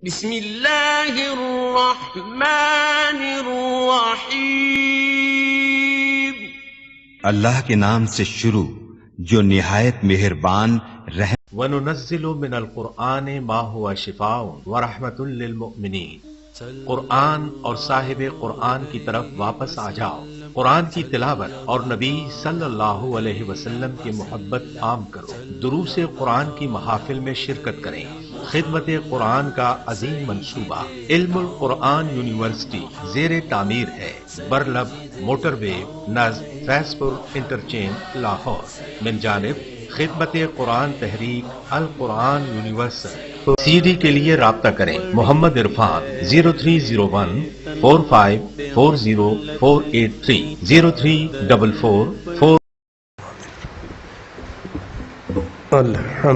بسم اللہ الرحمن الرحیم۔ اللہ کے نام سے شروع جو نہایت مہربان رحم۔ وَنُنَزِّلُ مِنَ الْقُرْآنِ مَا هُوَ شِفَاءٌ وَرَحْمَةٌ لِّلْمُؤْمِنِينَ۔ قرآن اور صاحب قرآن کی طرف واپس آ جاؤ، قرآن کی تلاوت اور نبی صلی اللہ علیہ وسلم کی محبت عام کرو، دروس قرآن کی محافل میں شرکت کریں۔ خدمت قرآن کا عظیم منصوبہ علم القرآن یونیورسٹی زیر تعمیر ہے، برلب موٹر وے نزد فیض پور انٹرچینج لاہور، من جانب خدمت قرآن تحریک القرآن یونیورسل۔ سی ڈی کے لیے رابطہ کریں محمد عرفان 0301540483 0344 الحمدللہ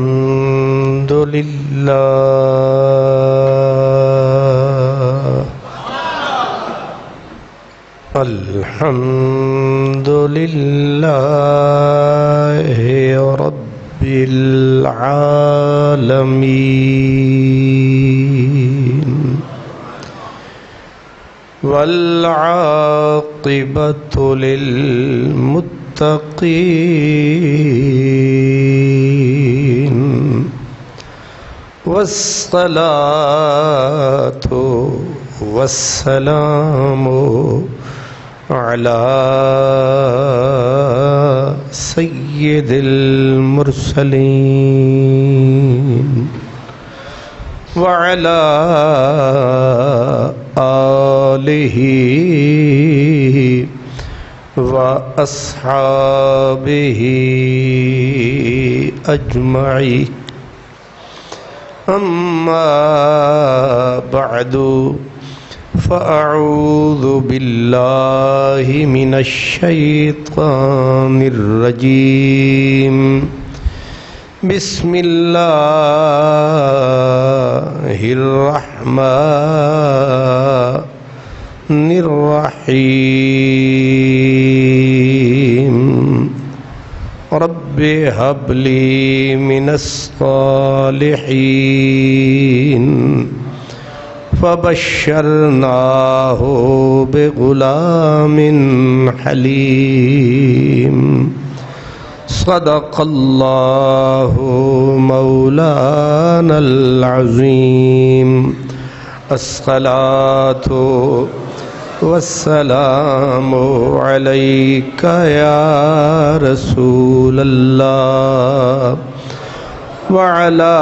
رب العالمین والعاقبۃ للمتقین والصلاة والسلام على سید المرسلین وعلى آلہ واصحابہ اجمعین، اما بعد فأعوذ باللہ من الشیطان الرجیم، بسم اللہ الرحمن الرحیم، رب هب لی من الصالحین، فبشرناہ بغلام حلیم، صدق اللہ مولانا العظیم، الصلاة والسلام علیک یا رسول اللہ وعلى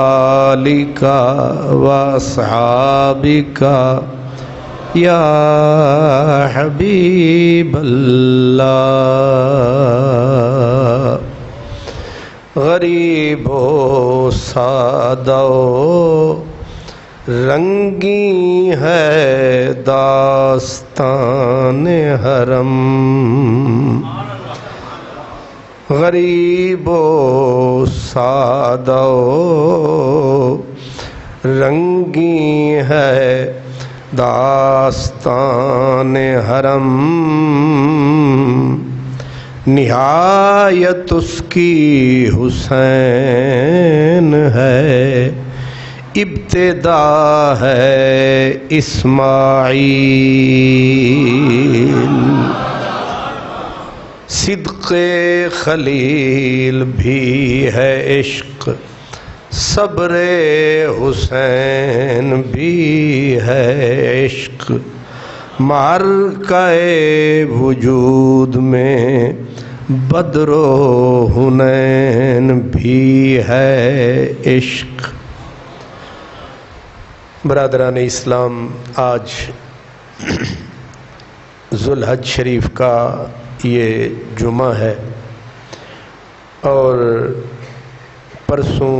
آلك واصحابك یا حبیب اللہ۔ غریب و سادہ رنگی ہے داستان حرم، غریب و سادہ رنگی ہے داستان حرم، نہایت اس کی حسین ہے، ابتدا ہے اسماعیل، صدق خلیل بھی ہے عشق، صبر حسین بھی ہے عشق، معرکہ وجود میں بدر و حنین بھی ہے عشق۔ برادران اسلام، آج ذوالحج شریف کا یہ جمعہ ہے اور پرسوں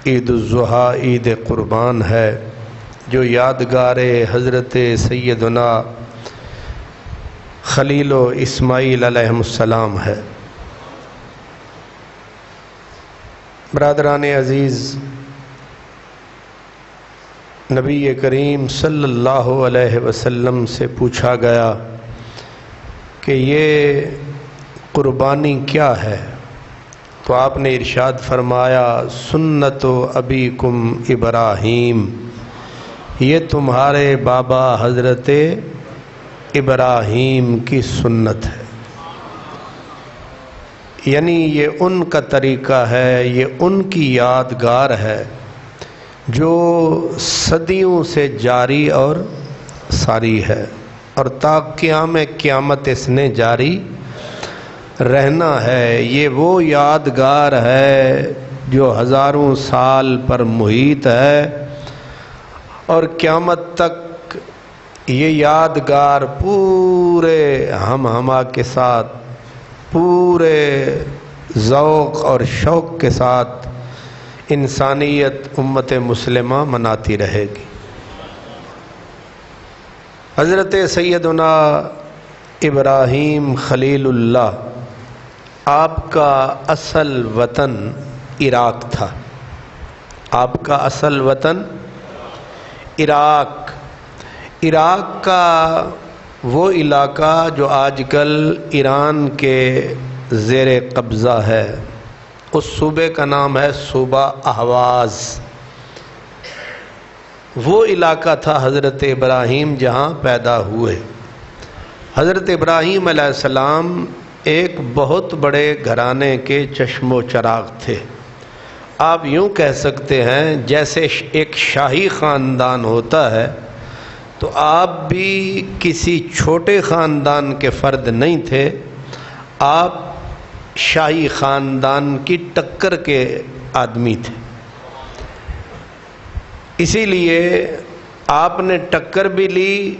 عید الاضحیٰ عید قربان ہے، جو یادگار حضرت سیدنا خلیل و اسماعیل علیہ السلام ہے۔ برادران عزیز، نبی کریم صلی اللہ علیہ وسلم سے پوچھا گیا کہ یہ قربانی کیا ہے؟ تو تو آپ نے ارشاد فرمایا سنت ابیکم ابراہیم، یہ تمہارے بابا حضرت ابراہیم کی سنت ہے، یعنی یہ ان کا طریقہ ہے، یہ ان کی یادگار ہے جو صدیوں سے جاری اور ساری ہے، اور تا قیام قیامت اس نے جاری رہنا ہے۔ یہ وہ یادگار ہے جو ہزاروں سال پر محیط ہے، اور قیامت تک یہ یادگار پورے ہم ہما کے ساتھ، پورے ذوق اور شوق کے ساتھ انسانیت امت مسلمہ مناتی رہے گی۔ حضرت سیدنا ابراہیم خلیل اللہ، آپ کا اصل وطن عراق تھا، آپ کا اصل وطن عراق کا وہ علاقہ جو آج کل ایران کے زیر قبضہ ہے، اس صوبے کا نام ہے صوبہ اہواز۔ وہ علاقہ تھا حضرت ابراہیم جہاں پیدا ہوئے۔ حضرت ابراہیم علیہ السلام ایک بہت بڑے گھرانے کے چشم و چراغ تھے۔ آپ یوں کہہ سکتے ہیں جیسے ایک شاہی خاندان ہوتا ہے، تو آپ بھی کسی چھوٹے خاندان کے فرد نہیں تھے، آپ شاہی خاندان کی ٹکر کے آدمی تھے۔ اسی لیے آپ نے ٹکر بھی لی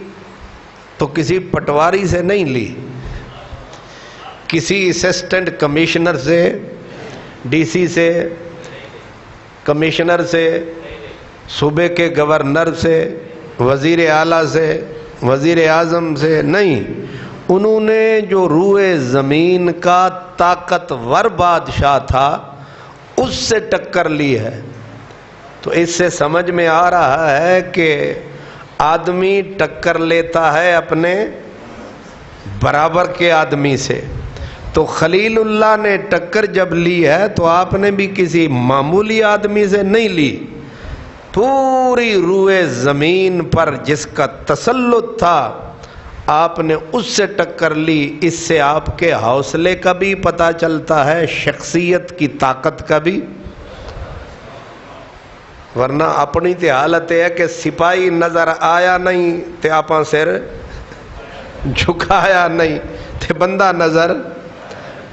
تو کسی پٹواری سے نہیں لی، کسی اسسٹنٹ کمشنر سے، ڈی سی سے، کمشنر سے، صوبے کے گورنر سے، وزیر اعلیٰ سے، وزیر اعظم سے نہیں، انہوں نے جو روئے زمین کا طاقتور بادشاہ تھا اس سے ٹکر لی ہے۔ تو اس سے سمجھ میں آ رہا ہے کہ آدمی ٹکر لیتا ہے اپنے برابر کے آدمی سے۔ تو خلیل اللہ نے ٹکر جب لی ہے تو آپ نے بھی کسی معمولی آدمی سے نہیں لی، پوری روئے زمین پر جس کا تسلط تھا آپ نے اس سے ٹکر لی۔ اس سے آپ کے حوصلے کا بھی پتہ چلتا ہے، شخصیت کی طاقت کا بھی، ورنہ اپنی تے حالت ہے کہ سپاہی نظر آیا نہیں تے آپاں سر جھکایا نہیں تے بندہ نظر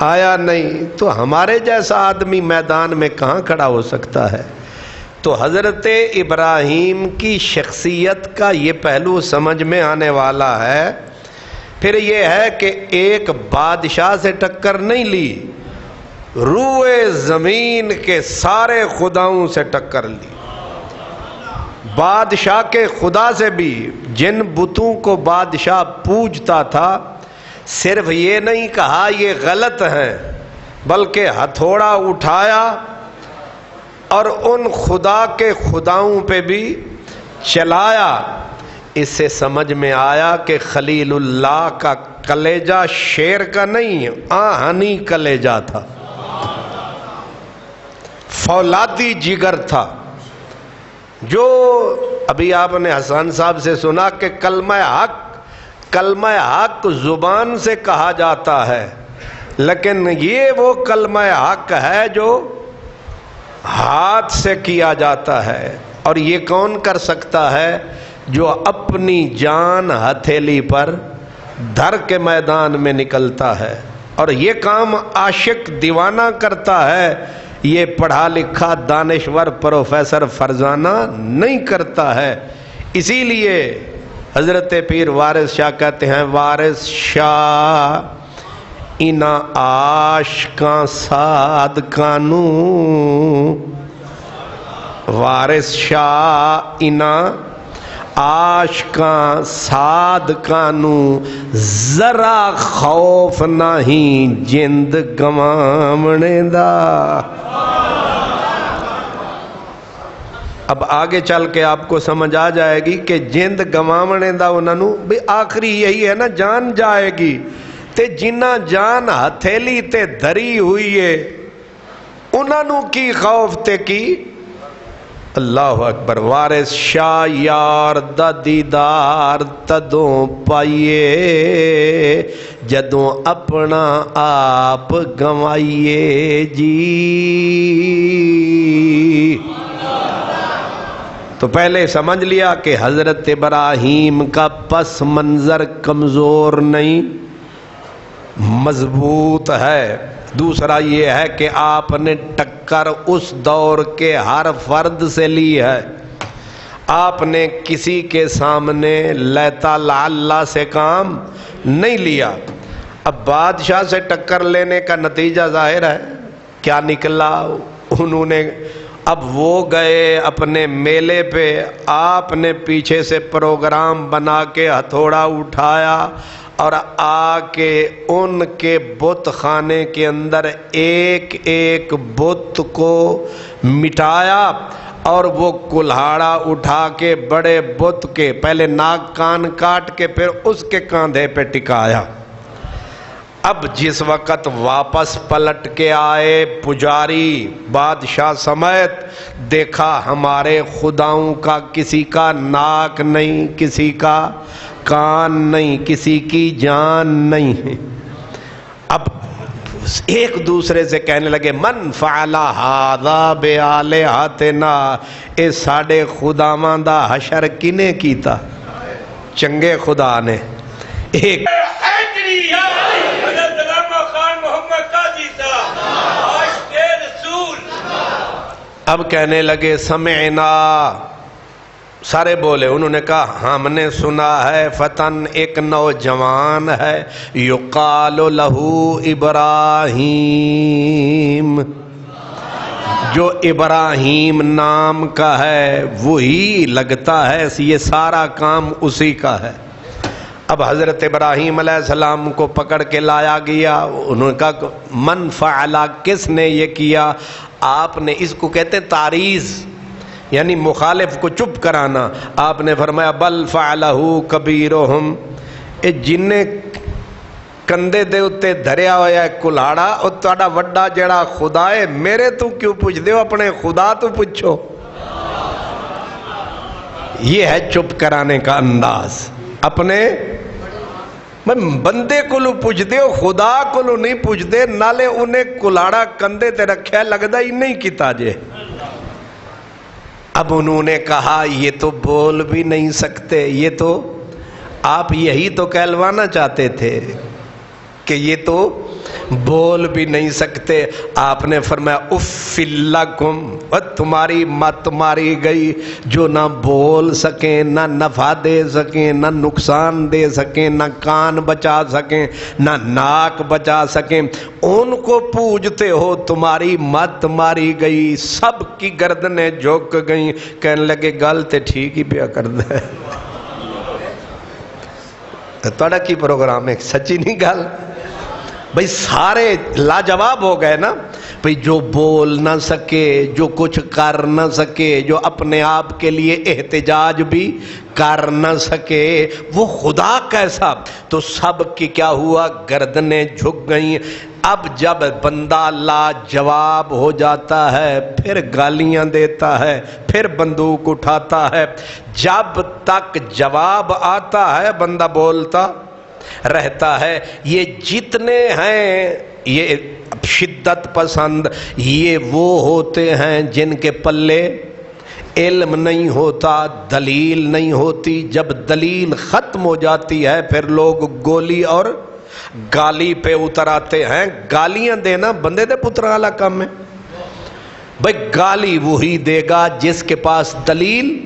آیا نہیں، تو ہمارے جیسا آدمی میدان میں کہاں کھڑا ہو سکتا ہے؟ تو حضرت ابراہیم کی شخصیت کا یہ پہلو سمجھ میں آنے والا ہے۔ پھر یہ ہے کہ ایک بادشاہ سے ٹکر نہیں لی، روئے زمین کے سارے خداؤں سے ٹکر لی۔ بادشاہ کے خدا سے بھی، جن بتوں کو بادشاہ پوجتا تھا، صرف یہ نہیں کہا یہ غلط ہے، بلکہ ہتھوڑا اٹھایا اور ان خدا کے خداؤں پہ بھی چلایا۔ اس سے سمجھ میں آیا کہ خلیل اللہ کا کلیجہ شیر کا نہیں، آہنی کلیجہ تھا، فولادی جگر تھا۔ جو ابھی آپ نے حسن صاحب سے سنا کہ کلمہ حق زبان سے کہا جاتا ہے، لیکن یہ وہ کلمہ حق ہے جو ہاتھ سے کیا جاتا ہے۔ اور یہ کون کر سکتا ہے؟ جو اپنی جان ہتھیلی پر دھر کے میدان میں نکلتا ہے۔ اور یہ کام عاشق دیوانہ کرتا ہے، یہ پڑھا لکھا دانشور پروفیسر فرزانہ نہیں کرتا ہے۔ اسی لیے حضرت پیر وارث شاہ کہتے ہیں، وارث شاہ اینا عاشقاں صادقانو، وارث شاہ اینا عاشقاں صادقانو، ذرا خوف نہیں جند گوامنے دا۔ اب آگے چل کے آپ کو سمجھ آ جائے گی کہ جند گوامنے دا انہوں بھی آخری یہی ہے نا، جان جائے گی تے جنہ جان ہتھیلی تے دھری ہوئی ہے انہاں نو کی خوف تے کی اللہ اکبر وارث شاہ یار دا دیدار تدوں پائیے جدوں اپنا آپ گنوائیے جی۔ تو پہلے سمجھ لیا کہ حضرت ابراہیم کا پس منظر کمزور نہیں، مضبوط ہے۔ دوسرا یہ ہے کہ آپ نے ٹکر اس دور کے ہر فرد سے لی ہے، آپ نے کسی کے سامنے لیتا لعلہ سے کام نہیں لیا۔ اب بادشاہ سے ٹکر لینے کا نتیجہ ظاہر ہے کیا نکلا، انہوں نے اب وہ گئے اپنے میلے پہ، آپ نے پیچھے سے پروگرام بنا کے ہتھوڑا اٹھایا اور آ کے ان کے بت خانے کے اندر ایک ایک بت کو مٹایا، اور وہ کلہاڑا اٹھا کے بڑے بت کے پہلے ناک کان کاٹ کے پھر اس کے کاندھے پہ ٹکایا۔ اب جس وقت واپس پلٹ کے آئے پجاری بادشاہ سمیت، دیکھا ہمارے خداؤں کا کسی کا ناک نہیں، کسی کا کان نہیں، کسی کی جان نہیں ہے۔ اب ایک دوسرے سے کہنے لگے من فعل ھذا بآلہتنا، اے ساڈے خداواں دا حشر کنے کیتا؟ چنگے خدا نے۔ ایک اب کہنے لگے سمعنا، سارے بولے، انہوں نے کہا ہم نے سنا ہے فتن ایک نوجوان ہے یقال لہو ابراہیم، جو ابراہیم نام کا ہے وہی لگتا ہے یہ سارا کام اسی کا ہے۔ اب حضرت ابراہیم علیہ السلام کو پکڑ کے لایا گیا، انہوں نے کہا من فعل، کس نے یہ کیا؟ آپ نے اس کو کہتے ہیں تعریض، یعنی مخالف کو چپ کرانا۔ آپ نے فرمایا بل فعلہ کبیرہم، اے جن نے کندھے دے اتے دھریا ہویا ہے کلہاڑا، اور تہاڈا وڈا جڑا خدا ہے، میرے تو کیوں پوچھ دیو، اپنے خدا تو پوچھو۔ یہ ہے چپ کرانے کا انداز، اپنے بندے کو لو پوچھ دے، خدا کو لو نہیں پوچھ دے، نالے انہیں کلاڑا کندھے تے رکھیا لگدا ہی نہیں کیتا جے۔ اب انہوں نے کہا یہ تو بول بھی نہیں سکتے، یہ تو آپ یہی تو کہلوانا چاہتے تھے کہ یہ تو بول بھی نہیں سکتے۔ آپ نے فرمایا اف لکم، تمہاری مت ماری گئی، جو نہ بول سکیں، نہ نفع دے سکیں، نہ نقصان دے سکیں، نہ کان بچا سکیں، نہ ناک بچا سکیں، ان کو پوجتے ہو، تمہاری مت ماری گئی، سب کی گردنیں جھک گئیں۔ کہنے لگے گل تے ٹھیک ہی پیا کردا ہے، تہاڈا کی پروگرام ہے، سچی نہیں گل؟ بھئی سارے لاجواب ہو گئے نا، بھئی جو بول نہ سکے، جو کچھ کر نہ سکے، جو اپنے آپ کے لیے احتجاج بھی کر نہ سکے، وہ خدا کیسا؟ تو سب کی کیا ہوا؟ گردنیں جھک گئیں۔ اب جب بندہ لاجواب ہو جاتا ہے پھر گالیاں دیتا ہے، پھر بندوق اٹھاتا ہے، جب تک جواب آتا ہے بندہ بولتا رہتا ہے۔ یہ جتنے ہیں یہ شدت پسند، یہ وہ ہوتے ہیں جن کے پلے علم نہیں ہوتا، دلیل نہیں ہوتی۔ جب دلیل ختم ہو جاتی ہے پھر لوگ گولی اور گالی پہ اتر آتے ہیں۔ گالیاں دینا بندے دے پترا والا کام ہے۔ بھئی گالی وہی دے گا جس کے پاس دلیل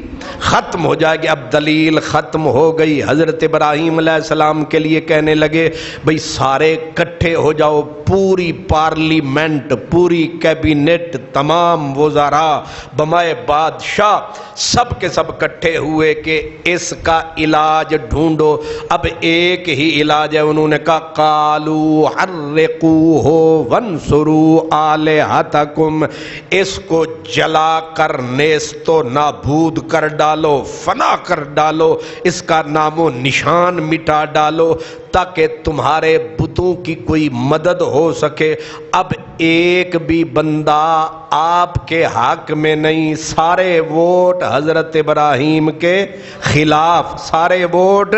ختم ہو جائے گی۔ اب دلیل ختم ہو گئی، حضرت ابراہیم علیہ السلام کے لیے کہنے لگے بھئی سارے کٹھے ہو جاؤ، پوری پارلیمنٹ، پوری کیبنٹ، تمام وزراء، بمائے بادشاہ، سب کے سب کٹھے ہوئے کہ اس کا علاج ڈھونڈو۔ اب ایک ہی علاج ہے، انہوں نے کہا قالوا حرقوہ وانصروا آلہتکم، اس کو جلا کر نیست و نابود کر ڈالو، فنا کر ڈالو، اس کا نام و نشان مٹا ڈالو، تاکہ تمہارے بتوں کی کوئی مدد ہو سکے۔ اب ایک بھی بندہ آپ کے حق میں نہیں، سارے ووٹ حضرت ابراہیم کے خلاف، سارے ووٹ،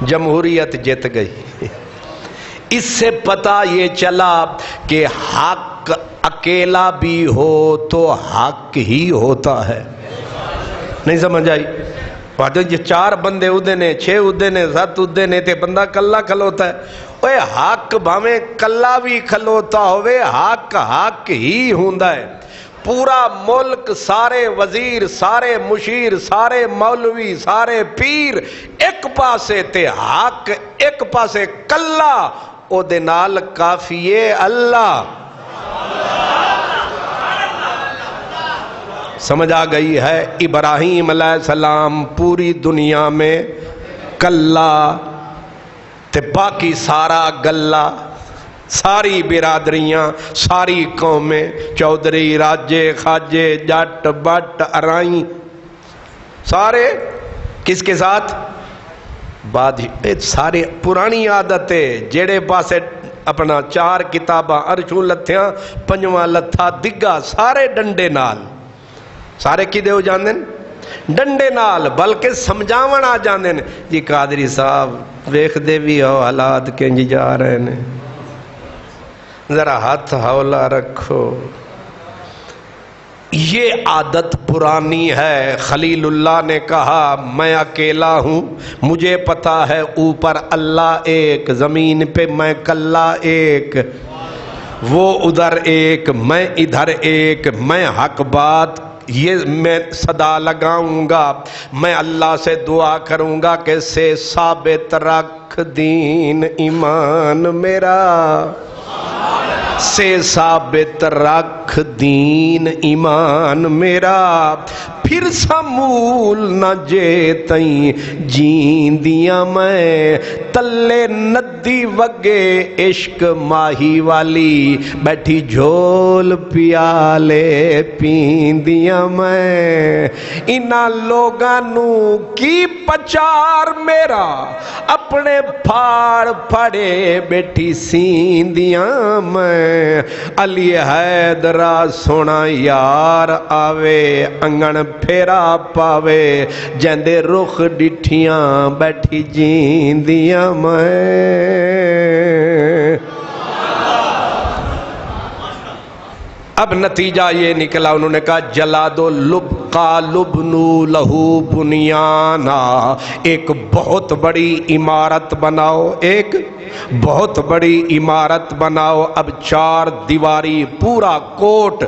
جمہوریت جیت گئی۔ اس سے پتہ یہ چلا کہ حق اکیلا بھی ہو تو حق ہی ہوتا ہے۔ نہیں سمجھ آئی؟ یہ 4 بندے اودے نے، 6 اودے نے، 7 اودے نے تے بندہ کلا کھلوتا ہے۔ اوے حق بھاویں کلا بھی کھلوتا ہوئے، حق حق ہی ہوندا ہے۔ پورا ملک، سارے وزیر، سارے مشیر، سارے مولوی، سارے پیر ایک پاسے تے حق ایک پاسے، کلا او دے نال کافیے اللہ۔ سمجھ آ گئی ہے؟ ابراہیم علیہ السلام پوری دنیا میں کلا تے باقی سارا گلا، ساری برادریاں، ساری قومیں، چودھری، راجے، خواجے، جٹ، بٹ، ارائیں، سارے کس کے ساتھ؟ سارے پرانی عادت ہے، جیڑے پاسے اپنا 4 کتاباں ارشوں لتھیاں، 5واں لتھا دگا، سارے ڈنڈے نال، سارے کدے ہو جاندے ڈنڈے نال، بلکہ سمجھاون آ جاندے جی قادری صاحب ویکھ دے بھی ہو حالات کنج جا رہے نے، ذرا ہاتھ ہولا رکھو۔ یہ عادت پرانی ہے۔ خلیل اللہ نے کہا میں اکیلا ہوں، مجھے پتا ہے اوپر اللہ ایک، زمین پہ میں کلا ایک، وہ ادھر ایک، میں ادھر ایک، میں حق بات یہ میں صدا لگاؤں گا، میں اللہ سے دعا کروں گا کہ سے ثابت رکھ دین ایمان میرا، سے ثابت رکھ دین ایمان میرا، پھر سمول نہ جے تئیں جیندیاں میں، تلے ندی وگے عشق ماہی والی، بیٹھی جھول پیالے پیندیاں میں، انہاں لوگانوں کی پچار میرا، اپنے پھاڑ پھڑے بیٹھی سیندیاں میں، علی حیدرہ سونا یار آوے، انگن پھیرا پاوے، جیندے رخ ڈٹھیاں بیٹھی جیندیاں میں۔ اب نتیجہ یہ نکلا، انہوں نے کہا جلا دو لبقا لبنو لہو بنیانا، ایک بہت بڑی عمارت بناؤ، ایک بہت بڑی عمارت بناؤ۔ اب 4 دیواری پورا کوٹ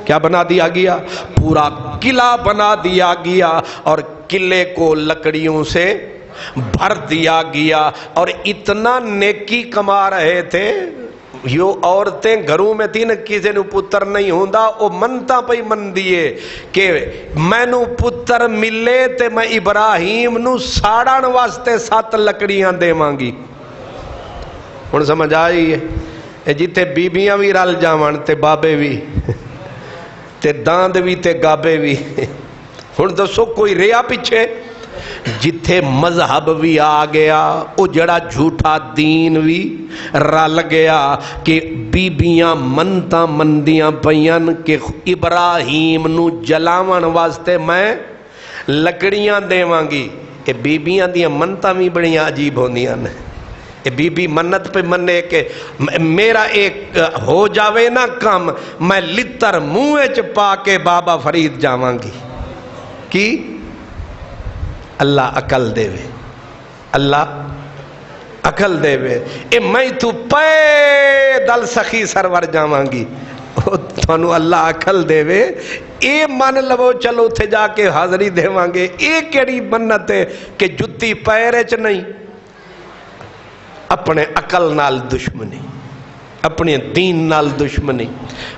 کیا بنا دیا گیا؟ پورا قلعہ بنا دیا گیا، اور قلعے کو لکڑیوں سے بھر دیا گیا، اور اتنا نیکی کما رہے تھے۔ یو عورتیں گھروں میں تھی نا، کسی نو پتر نہیں ہوندا، او منتا پہ من دیے کہ میں نو پتر ملے تے میں ابراہیم نو ساڑن واسطے 7 لکڑیاں دے مانگی۔ ہن سمجھ آئی ہے؟ جیتے بیبیاں بھی رل جاون تے بابے بھی تے داند بھی تے گابے بھی، ہن دسو کوئی ریا پیچھے؟ جتھے مذہب بھی آ گیا، او جڑا جھوٹا دین بھی رل گیا، کہ بیبیاں منتا مندیاں پیان کہ ابراہیم نو جلاون واسطے میں لکڑیاں دیواں گی۔ اے بیبیاں دیاں منتا بھی بڑیاں عجیب ہوندیاں نے۔ اے بی بی منت پہ منے کہ میرا ایک ہو جاوے نا کم، میں لتر منہ چ پا کے بابا فرید جاواں گی۔ کی اللہ عقل دے وے، اللہ عقل دے وے۔ اے میں تو پیدل سخی سرور جاواں گی، تھانو اللہ عقل دے وے۔ اے من لو چلو تھے جا کے حاضری دیواں گے، اے کیڑی منت ہے کہ جتی پیر چ نہیں۔ اپنے عقل نال دشمنی، اپنے دین نال دشمنی۔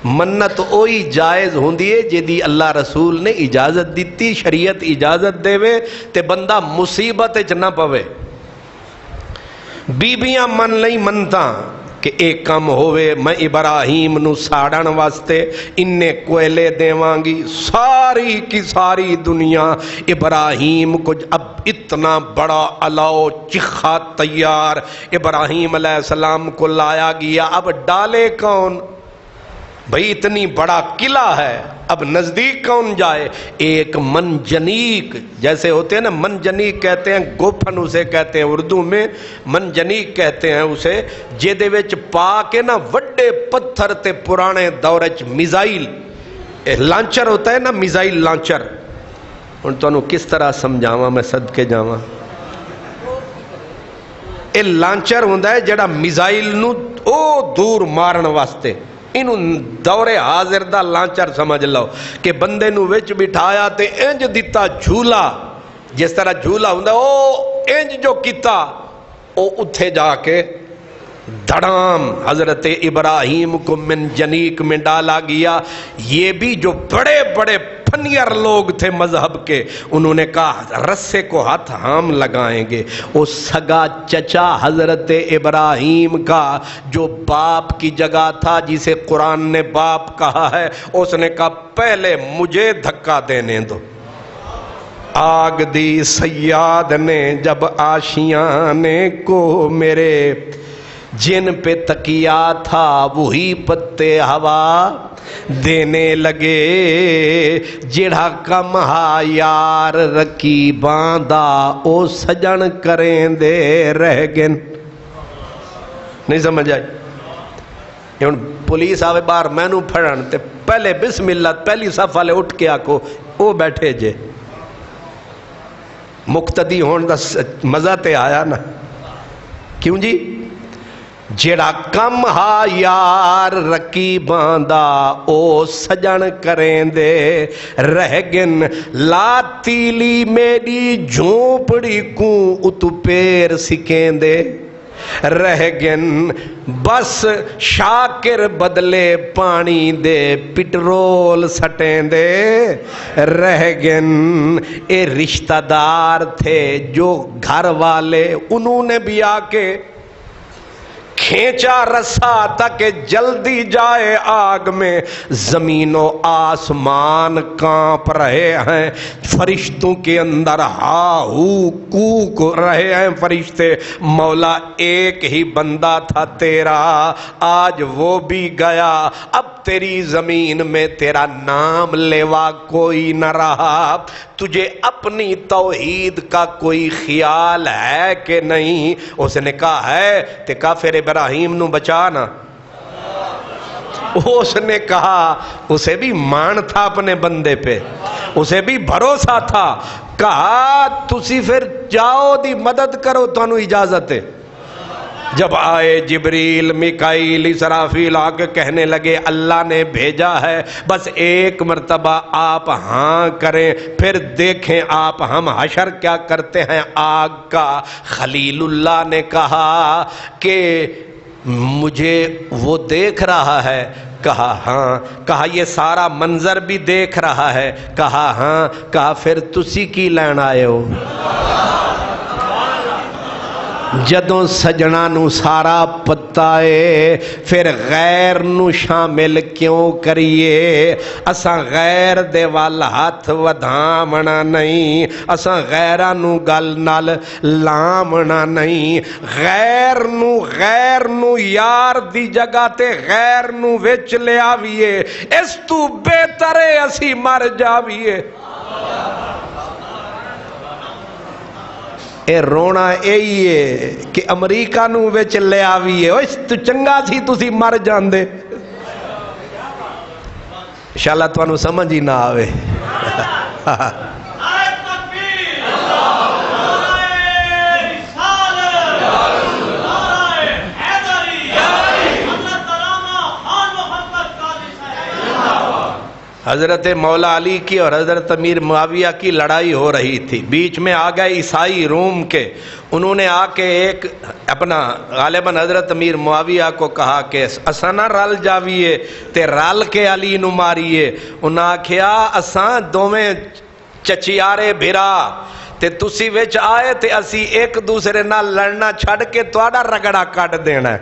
منت اوہی جائز ہوندی ہے جیدی اللہ رسول نے اجازت دیتی، شریعت اجازت دے وے تے بندہ مصیبت چ نہ پوے۔ بیبیاں من لئی منتا کہ ایک کم ہوئے میں ابراہیم نو ساڑن واسطے انہیں کوئلے دیوانگی، ساری کی ساری دنیا ابراہیم کو اب اتنا بڑا الاؤ چکھا تیار ابراہیم علیہ السلام کو لایا گیا، اب ڈالے کون بھئی؟ اتنی بڑا قلعہ ہے، اب نزدیک کون جائے؟ ایک منجنیق جیسے ہوتے ہیں نا، منجنیق کہتے ہیں، گوپھن اسے کہتے ہیں اردو میں، منجنیق کہتے ہیں اسے، جیدے وچ پا کے نا وڈے پتھر تے پرانے دورچ میزائل لانچر ہوتا ہے نا، میزائل لانچر، ان تو انہوں کس طرح سمجھاواں میں صدقے جاواں؟ اے لانچر ہوندہ ہے جڑا میزائل نو او دور مارن واسطے، انہوں دور حاضر دا لانچر سمجھ لو کہ بندے نو وچ بٹھایا تے انج دیتا جھولا، جس طرح جھولا ہوندہ او انج جو کیتا او اتھے جا کے دھڑام حضرت ابراہیم کو منجنیق میں ڈالا گیا۔ یہ بھی جو بڑے بڑے پھنیر لوگ تھے مذہب کے، انہوں نے کہا رسے کو ہاتھ ہم لگائیں گے۔ وہ سگا چچا حضرت ابراہیم کا جو باپ کی جگہ تھا، جسے قرآن نے باپ کہا ہے، اس نے کہا پہلے مجھے دھکا دینے دو۔ آگ دی سیاد نے جب آشیانے کو میرے، جن پہ تکیا تھا وہی پتے ہوا دینے لگے، جڑا کم ہا یار رکی باندھا او سجن کریں دے رہ گن۔ نہیں سمجھ آئی؟ یہ پولیس آوے باہر میں نو پھڑن تے پہلے بسم اللہ پہلی صف والے اٹھ کے آکو او بیٹھے جے، مقتدی ہون دا مزہ تے آیا نا، کیوں جی؟ جڑا کم ہا یار رکی باندھا او سجن کریں دے رہ گن، لا تیلی میری جھونپڑی کو اتو پیر سکیں دے رہ گن، بس شاکر بدلے پانی دے پٹرول سٹیں دے رہ گن۔ اے رشتہ دار تھے جو گھر والے، انہوں نے بھی آ کے کھینچا رسا تاکہ جلدی جائے آگ میں، زمین و آسمان کانپ رہے ہیں، فرشتوں کے اندر ہا ہو کوک رہے ہیں فرشتے، مولا ایک ہی بندہ تھا تیرا، آج وہ بھی گیا، اب تیری زمین میں تیرا نام لیوا کوئی نہ رہا، تجھے اپنی توحید کا کوئی خیال ہے کہ نہیں؟ اس نے کہا ہے تے کافر ابراہیم نو بچانا۔ اس نے کہا، اسے بھی مان تھا اپنے بندے پہ، اسے بھی بھروسہ تھا، کہا تسی پھر جاؤ دی مدد کرو، تو انہوں اجازت ہے۔ جب آئے جبریل میکائیل اسرافیل آ کے کہنے لگے اللہ نے بھیجا ہے، بس ایک مرتبہ آپ ہاں کریں پھر دیکھیں آپ ہم حشر کیا کرتے ہیں آگ کا۔ خلیل اللہ نے کہا کہ مجھے وہ دیکھ رہا ہے، کہا ہاں، کہا یہ سارا منظر بھی دیکھ رہا ہے، کہا ہاں، کہا پھر تسی کی لین آئے ہو؟ جدوں سجنا نو سارا پتا ہے پھر غیر نو شامل کیوں کریے؟ اساں غیر دے وال ہاتھ ودھامنا نہیں، اساں غیرہ نو گل نال لامنا نہیں، غیر نو یار دی جگہ تے غیر نو وچ لے آویے، اس تو بہتر ہے اسی مر جاویے۔ اے رونا یہی ہے کہ امریکہ نو وچ لے آویے، اس تو چنگا سی تسی مر جاندے۔ انشاءاللہ تو انہوں سمجھ ہی نہ آوے۔ حضرت مولا علی کی اور حضرت امیر معاویہ کی لڑائی ہو رہی تھی، بیچ میں آ گئے عیسائی روم کے، انہوں نے آ کے ایک اپنا غالباً حضرت امیر معاویہ کو کہا کہ اساں نہ رل جاویے تے رل کے علی نو ماریے، انہاں آکھیا اساں دوویں چچیارے بھرا تے تسی وچ آئے تے اسی ایک دوسرے نال لڑنا چھڑ کے تہاڈا رگڑا کٹ دینا ہے۔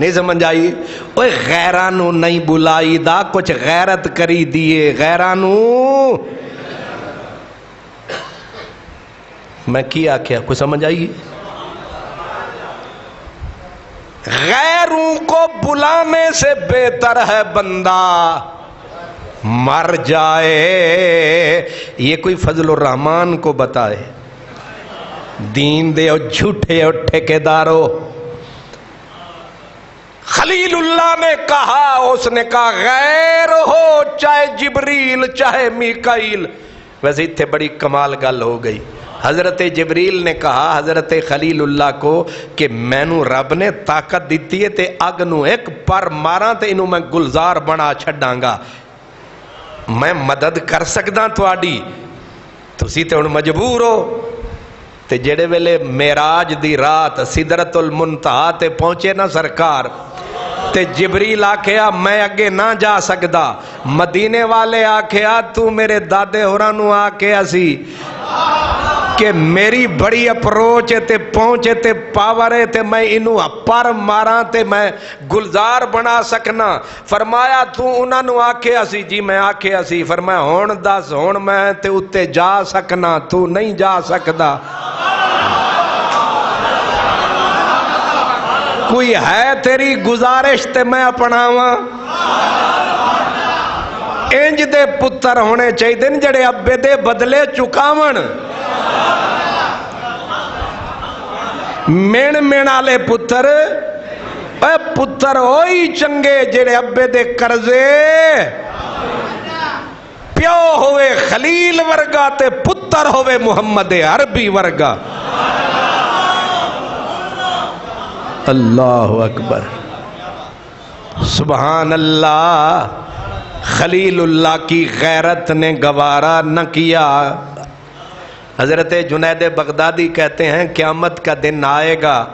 نہیں سمجھ آئی؟ اوے غیرانو نہیں بلائی دا، کچھ غیرت کری دیے غیرانو۔ میں کیا کیا کوئی سمجھ آئی؟ غیروں کو بلانے سے بہتر ہے بندہ مر جائے۔ یہ کوئی فضل الرحمان کو بتائے؟ دین دے اور جھوٹے اور ٹھیکیدارو۔ خلیل اللہ نے کہا، اس نے کہا غیر ہو چاہے جبریل چاہے میکائیل۔ ویسے اتنے بڑی کمال گل ہو گئی۔ حضرت جبریل نے کہا حضرت خلیل اللہ کو کہ مینوں رب نے طاقت دیتی ہے تے اگ نو ایک پر ماراں تے انہوں میں گلزار بنا چھڈاں گا، میں مدد کر سکدا تواڈی، تسی تے ہن مجبور ہو۔ تے جڑے ویلے معراج دی رات سدرۃ المنتہا تے پہنچے نا سرکار، تے جبریل آکھیا میں اگے نہ جا سکدا، مدینے والے آکھیا تو میرے دادے ہوراں نوں آکھیا سی کہ میری بڑی اپروچ ہے تے پہنچے تے پاور ہے تے میں انہوں پر ماراں تے میں گلزار بنا سکنا۔ فرمایا تو انہاں نوں آکھیا سی؟ جی میں آکھیا سی۔ فرمایا ہون دس ہون میں تے اتے جا سکنا، تو نہیں جا سکدا۔ کوئی ہے تیری گزارش تے میں اپناواں؟ انج دے پتر ہونے چاہیے جڑے ابے دے بدلے چکاون۔ مین مین والے پتر، اے پتر ہوئی چنگے جڑے ابے دے قرضے، پیو ہوئے خلیل ورگا تے پتر ہوئے محمد عربی ورگا۔ اللہ اکبر، سبحان اللہ۔ خلیل اللہ کی غیرت نے گوارا نہ کیا۔ حضرت جنید بغدادی کہتے ہیں قیامت کا دن آئے گا،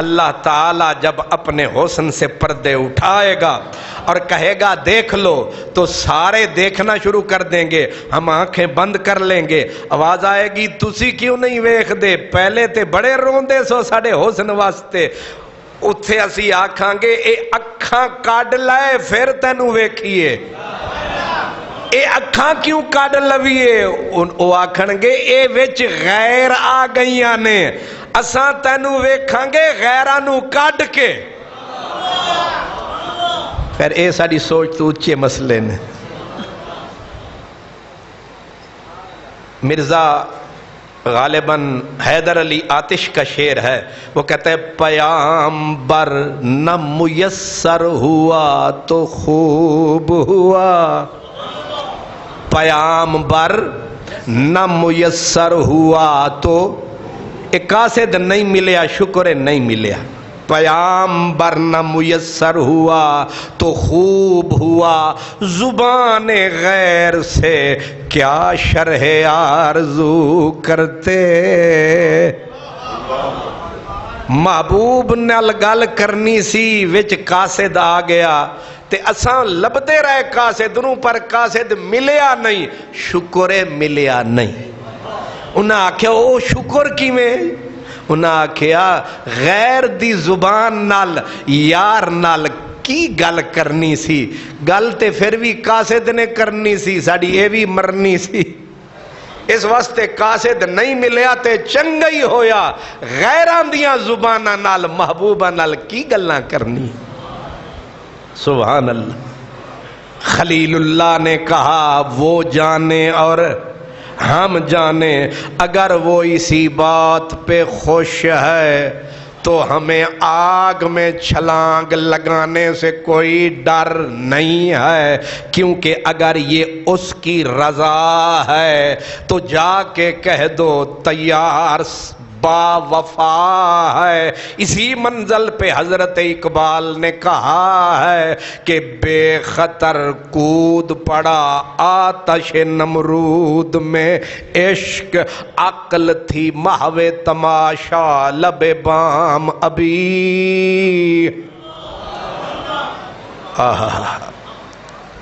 اللہ تعالیٰ جب اپنے حسن سے پردے اٹھائے گا اور کہے گا دیکھ لو، تو سارے دیکھنا شروع کر دیں گے، ہم آنکھیں بند کر لیں گے۔ آواز آئے گی تسی کیوں نہیں ویکھ دے؟ پہلے تے بڑے روندے سو ساڑے حسن واسطے۔ اتھے اسی آکھاں گے اے اکھاں کاڈ لائے پھر تینوں ویکھیے، اے اکھاں کیوں کاڈ لویے؟ او آکھن گے اے وچ غیر آ گئیاں نے، اساں تینوں ویکھاں گے غیرانوں کاڈ کے۔ خیر اے ساڑی سوچ تو اچھے مسئلے نے۔ مرزا غالباً حیدر علی آتش کا شعر ہے، وہ کہتا ہے پیامبر نہ میسر ہوا تو خوب ہوا، پیامبر نہ میسر ہوا تو ایک قاصد نہیں ملیا، شکر نہیں ملیا۔ پیامبر نہ میسر ہوا تو خوب ہوا، زبان غیر سے کیا شرح آرزو کرتے۔ محبوب نال گل کرنی سی وچ قاصد آ گیا تے اساں لبدے رہے قاصد نوں، پر قاصد ملیا نہیں، شکر ملیا نہیں۔ انہاں آکھیا او شکر کیویں؟ انہاں آکھیا غیر دی زبان نال یار نال کی گل کرنی سی، گل تے پھر بھی قاصد نے کرنی سی، ساڑی اے بھی مرنی سی، اس واسطے قاصد نہیں ملیا تے چنگا ہی ہویا، غیران دیاں زباناں نال محبوبہ نال کی گلاں کرنی۔ سبحان اللہ۔ خلیل اللہ نے کہا وہ جانے اور ہم جانے، اگر وہ اسی بات پہ خوش ہے تو ہمیں آگ میں چھلانگ لگانے سے کوئی ڈر نہیں ہے، کیونکہ اگر یہ اس کی رضا ہے تو جا کے کہہ دو تیار با وفا ہے۔ اسی منزل پہ حضرت اقبال نے کہا ہے کہ بے خطر کود پڑا آتش نمرود میں، عشق عقل تھی محو تماشا لب بام ابھی۔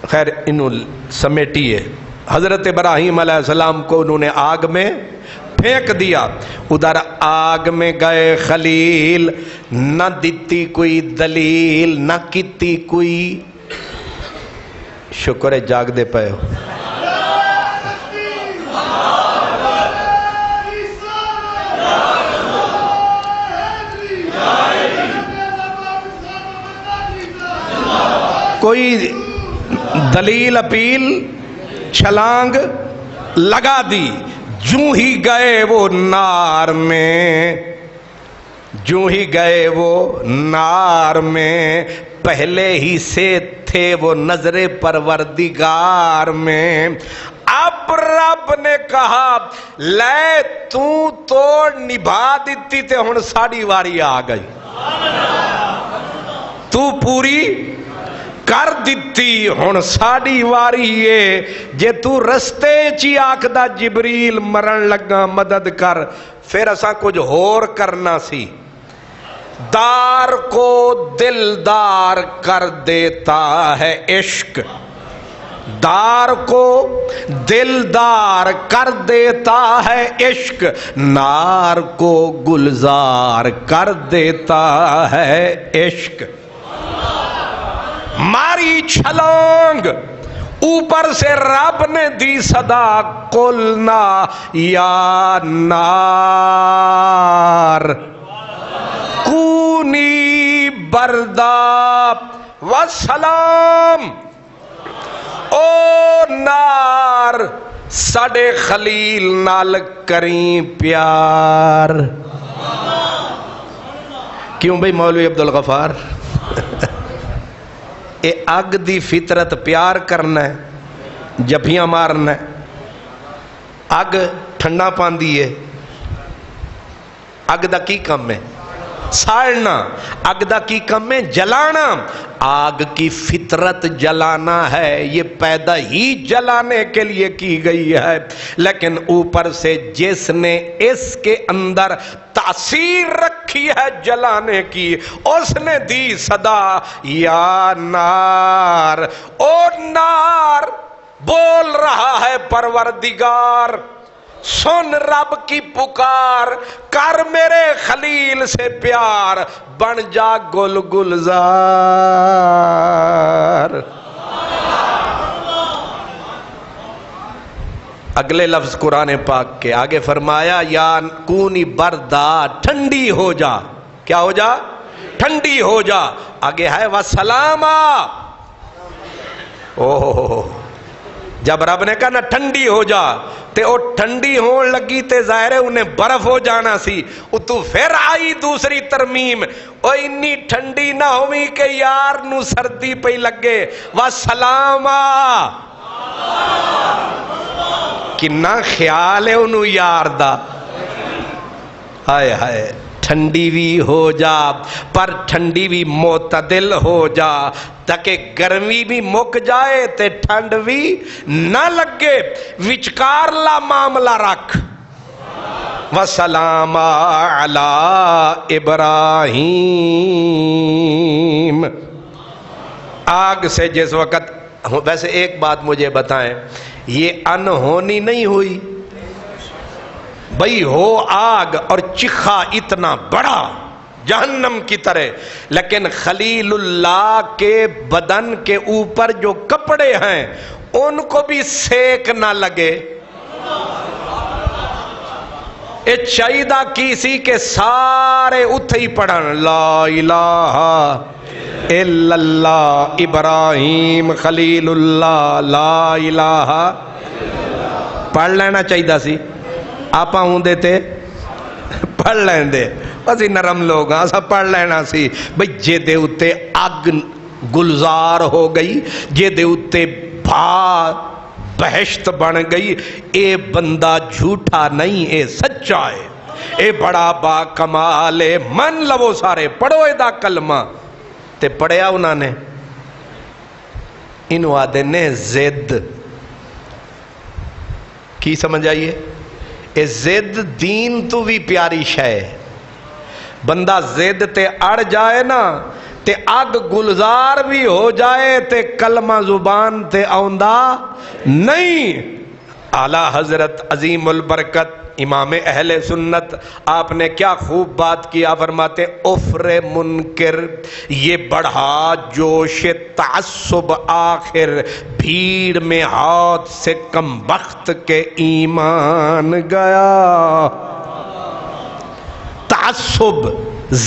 خیر انہوں سمیٹیے، حضرت ابراہیم علیہ السلام کو انہوں نے آگ میں پھینک دیا. ادھر آگ میں گئے خلیل, نہ دیتی کوئی دلیل, نہ کیتی کوئی. شکر ہے جاگ دے پئے ہو. کوئی دلیل اپیل چھلانگ لگا دی. جوں ہی گئے وہ نار میں, جوں ہی گئے وہ نار میں, پہلے ہی سے تھے وہ نظر پروردگار میں. اب رب نے کہا لے توڑ نبھا دیتی تے ہن ساڑی واری آ گئی, تو پوری کر دیتی ہن ساڑی واری ہے. جے تو رستے چی آکھدا جبریل مرن لگا مدد کر, پھر اساں کچھ ہور کرنا سی. دار کو دلدار کر دیتا ہے عشق, دار کو دلدار کر دیتا ہے عشق, نار کو گلزار کر دیتا ہے عشق. ماری چھلانگ اوپر سے رب نے دی صدا, قلنا یا نار کونی بردا وسلام. او نار ساڑے خلیل نال کریں پیار. کیوں بھئی مولوی عبدالغفار؟ اے اگ دی فطرت پیار کرنا ہے, جبیاں مارنا ہے. اگ ٹھنڈا پاندی ہے, اگ دا کی کم ہے؟ ساڑنا. اگ دا کی کم ہے؟ جلانا. آگ کی فطرت جلانا ہے, یہ پیدا ہی جلانے کے لیے کی گئی ہے, لیکن اوپر سے جس نے اس کے اندر تاثیر رکھی ہے جلانے کی, اس نے دی صدا یا نار. او نار بول رہا ہے پروردگار, سن رب کی پکار, کر میرے خلیل سے پیار, بن جا گل گلزار. اگلے لفظ قرآن پاک کے آگے فرمایا یا کونی بردا, ٹھنڈی ہو جا. کیا ہو جا؟ ٹھنڈی ہو جا. آگے ہے وسلاما. اوہ, جب رب نے کہا نا ٹھنڈی ہو جا, تے او ٹھنڈی ہون لگی تے ظاہر ہے انہیں برف ہو جانا سی. تو پھر آئی دوسری ترمیم, او انی ٹھنڈی نہ ہوئی کہ یار نو سردی پہ لگے. وسلاما, کنا خیال ہے انہوں یار دا. ہائے ہائے, ٹھنڈی بھی ہو جا پر ٹھنڈی بھی معتدل ہو جا, تاکہ گرمی بھی مک جائے تے ٹھنڈ بھی نہ لگے. وچکار لا معاملہ رکھ. وسلام علی ابراہیم. آگ سے جس وقت, ویسے ایک بات مجھے بتائیں, یہ انہونی نہیں ہوئی بھئی ہو آگ اور چکھا اتنا بڑا جہنم کی طرح, لیکن خلیل اللہ کے بدن کے اوپر جو کپڑے ہیں ان کو بھی سیک نہ لگے. اے چاہیدہ کیسی کے سارے اتھے ہی پڑھن لا الہ الا اللہ ابراہیم خلیل اللہ لا الہ, پڑھ لینا چاہیدہ سی. آپ ہوں دیتے پڑھ لین دے, اسی نرم لوگ ہاں, سب پڑھ لینا سی. بھئی جے دے اتے اگ گلزار ہو گئی, جے دے اتے بھا بہشت بن گئی, اے بندہ جھوٹا نہیں, اے سچا ہے, اے بڑا با کمال ہے. من لو سارے پڑھو اے دا کلمہ. تے پڑھیا انہوں نے, انہوں آدھے نے زد. کی سمجھ آئیے؟ اے زد دین تو بھی پیاری شے. بندہ زد تے اڑ جائے نا تے اگ گلزار بھی ہو جائے تے کلمہ زبان تے آؤندہ نہیں. اعلیٰ حضرت عظیم البرکت امام اہل سنت، آپ نے کیا خوب بات کیا، فرماتے افر منکر یہ بڑھا جوش تعصب آخر، بھیڑ میں ہاتھ سے کم بخت کے ایمان گیا۔ تعصب،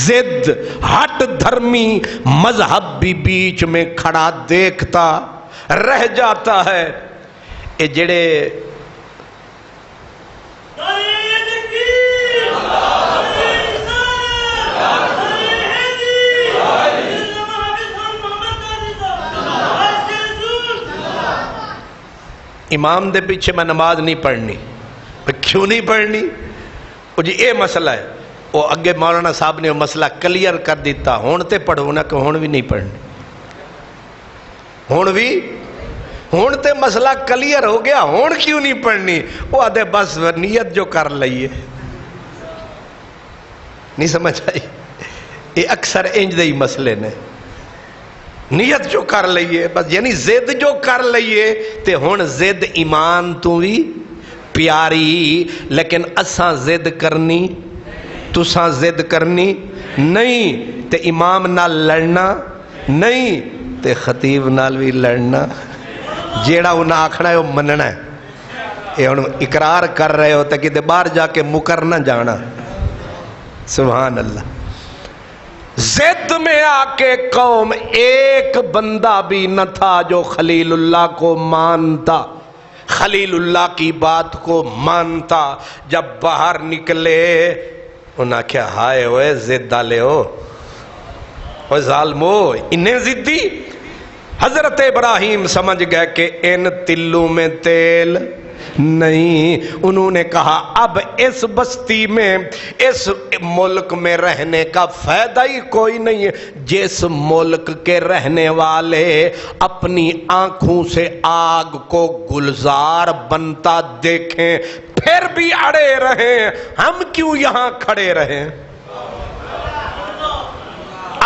ضد، ہٹ دھرمی مذہب بھی بیچ میں کھڑا دیکھتا رہ جاتا ہے۔ اے جڑے امام دے پیچھے میں نماز نہیں پڑھنی، کیوں نہیں پڑھنی؟ وہ جی اے مسئلہ ہے، وہ اگے مولانا صاحب نے وہ مسئلہ کلیئر کر دیتا، ہون تے پڑھو نہ کہ ہون بھی نہیں پڑھنی، ہون تے مسئلہ کلیئر ہو گیا، ہون کیوں نہیں پڑھنی؟ وہ آدھے بس نیت جو کر لئیے، نہیں سمجھ آئی؟ یہ اکثر انج دے ہی مسئلے نے، نیت جو کر لئیے بس، یعنی زد جو کر لئیے تے ہون زد ایمان تو بھی پیاری، لیکن اساں زد کرنی، تساں زد کرنی نہیں، تے امام نال لڑنا نہیں، تے خطیب نال بھی لڑنا، جیڑا انہاں آکھنا ہے وہ مننا ہے، یہ انہوں اقرار کر رہے ہو تاکہ دے باہر جا کے مکر نہ جانا۔ سبحان اللہ۔ زد میں آ کے قوم ایک بندہ بھی نہ تھا جو خلیل اللہ کو مانتا، خلیل اللہ کی بات کو مانتا۔ جب باہر نکلے انہاں کیا ہائے ہوئے زد ڈالے ہو، اوہ ظالمو انہیں زدی۔ حضرت ابراہیم سمجھ گئے کہ ان تلوں میں تیل نہیں، انہوں نے کہا اب اس بستی میں، اس ملک میں رہنے کا فائدہ ہی کوئی نہیں ہے، جس ملک کے رہنے والے اپنی آنکھوں سے آگ کو گلزار بنتا دیکھیں پھر بھی اڑے رہیں، ہم کیوں یہاں کھڑے رہیں؟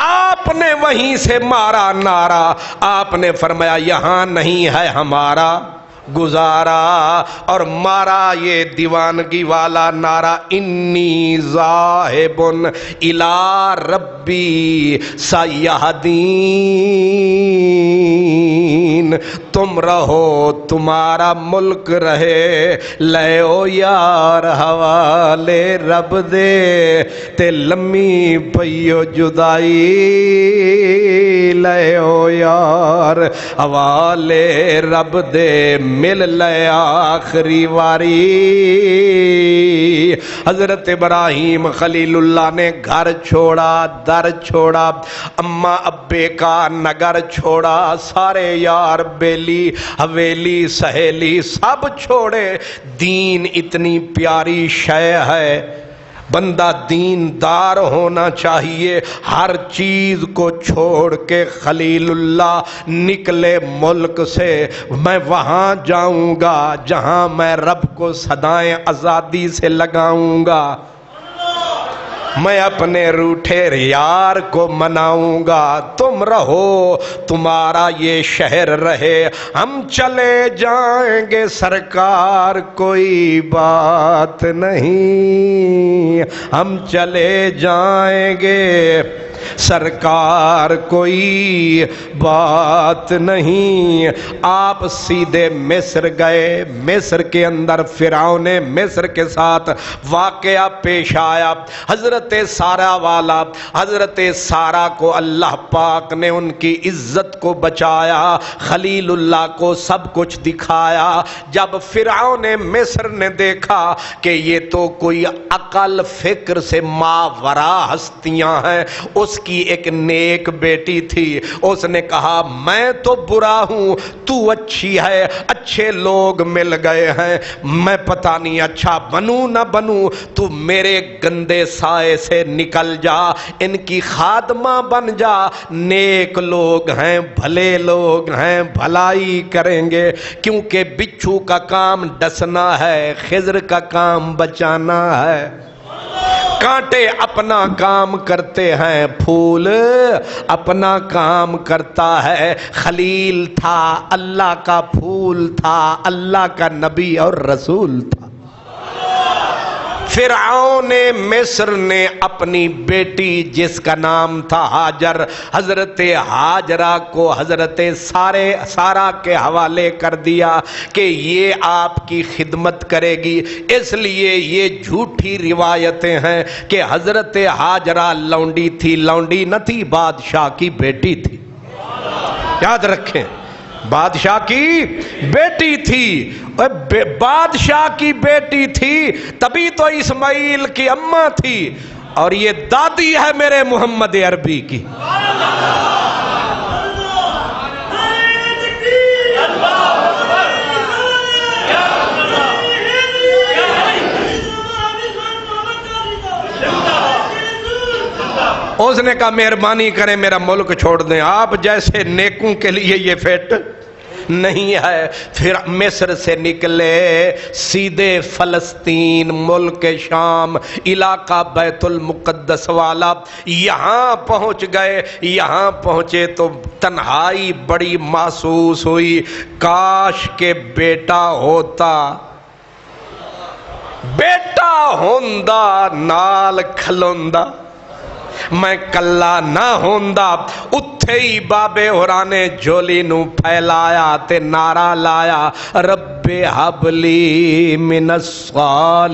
آپ نے وہیں سے مارا نعرہ، آپ نے فرمایا یہاں نہیں ہے ہمارا گزارا، اور مارا یہ دیوانگی والا نعرہ انی ذاہب الی ربی سیہدین، تم رہو تمہارا ملک رہے، لیو یار حوالے رب دے تے لمی پیو جدائی، لیو یار حوالے رب دے مل لے آخری واری۔ حضرت ابراہیم خلیل اللہ نے گھر چھوڑا، در چھوڑا، اماں ابے کا نگر چھوڑا، سارے یار بیلی حویلی سہیلی سب چھوڑے۔ دین اتنی پیاری شے ہے، بندہ دیندار ہونا چاہیے، ہر چیز کو چھوڑ کے خلیل اللہ نکلے ملک سے، میں وہاں جاؤں گا جہاں میں رب کو صدائیں آزادی سے لگاؤں گا، میں اپنے روٹھے یار کو مناؤں گا، تم رہو تمہارا یہ شہر رہے، ہم چلے جائیں گے سرکار کوئی بات نہیں، ہم چلے جائیں گے سرکار کوئی بات نہیں۔ آپ سیدھے مصر گئے، مصر کے اندر فرعون مصر کے ساتھ واقعہ پیش آیا، حضرت سارا والا، حضرت سارا کو اللہ پاک نے ان کی عزت کو بچایا، خلیل اللہ کو سب کچھ دکھایا۔ جب فرعون مصر نے دیکھا کہ یہ تو کوئی عقل فکر سے ماورا ہستیاں ہیں، اس کی ایک نیک بیٹی تھی، اس نے کہا میں تو برا ہوں، تو اچھی ہے، اچھے لوگ مل گئے ہیں، میں پتہ نہیں اچھا بنوں نہ بنوں، تو میرے گندے سائے سے نکل جا، ان کی خادمہ بن جا، نیک لوگ ہیں، بھلے لوگ ہیں، بھلائی کریں گے، کیونکہ بچھو کا کام ڈسنا ہے، خضر کا کام بچانا ہے۔ کانٹے اپنا کام کرتے ہیں، پھول اپنا کام کرتا ہے۔ خلیل تھا، اللہ کا پھول تھا، اللہ کا نبی اور رسول تھا۔ فرعون مصر نے اپنی بیٹی جس کا نام تھا ہاجر، حضرت ہاجرہ کو حضرت سارہ کے حوالے کر دیا کہ یہ آپ کی خدمت کرے گی۔ اس لیے یہ جھوٹی روایتیں ہیں کہ حضرت ہاجرہ لونڈی تھی، لونڈی نہ تھی، بادشاہ کی بیٹی تھی۔ یاد رکھیں، بادشاہ کی بیٹی تھی، بادشاہ کی بیٹی تھی، تبھی تو اسماعیل کی اماں تھی، اور یہ دادی ہے میرے محمد عربی کی۔ اس نے کہا مہربانی کریں میرا ملک چھوڑ دیں، آپ جیسے نیکوں کے لیے یہ فٹ نہیں ہے۔ پھر مصر سے نکلے سیدھے فلسطین، ملک شام، علاقہ بیت المقدس والا، یہاں پہنچ گئے۔ یہاں پہنچے تو تنہائی بڑی محسوس ہوئی، کاش کے بیٹا ہوتا، بیٹا ہوندا نال کھلوندا، میں کلا نہ ہوندا۔ اتھے ہی بابے ہورانے جھولی نو پھیلایا تے نعرہ لایا، رب ہب لی من الصالحین۔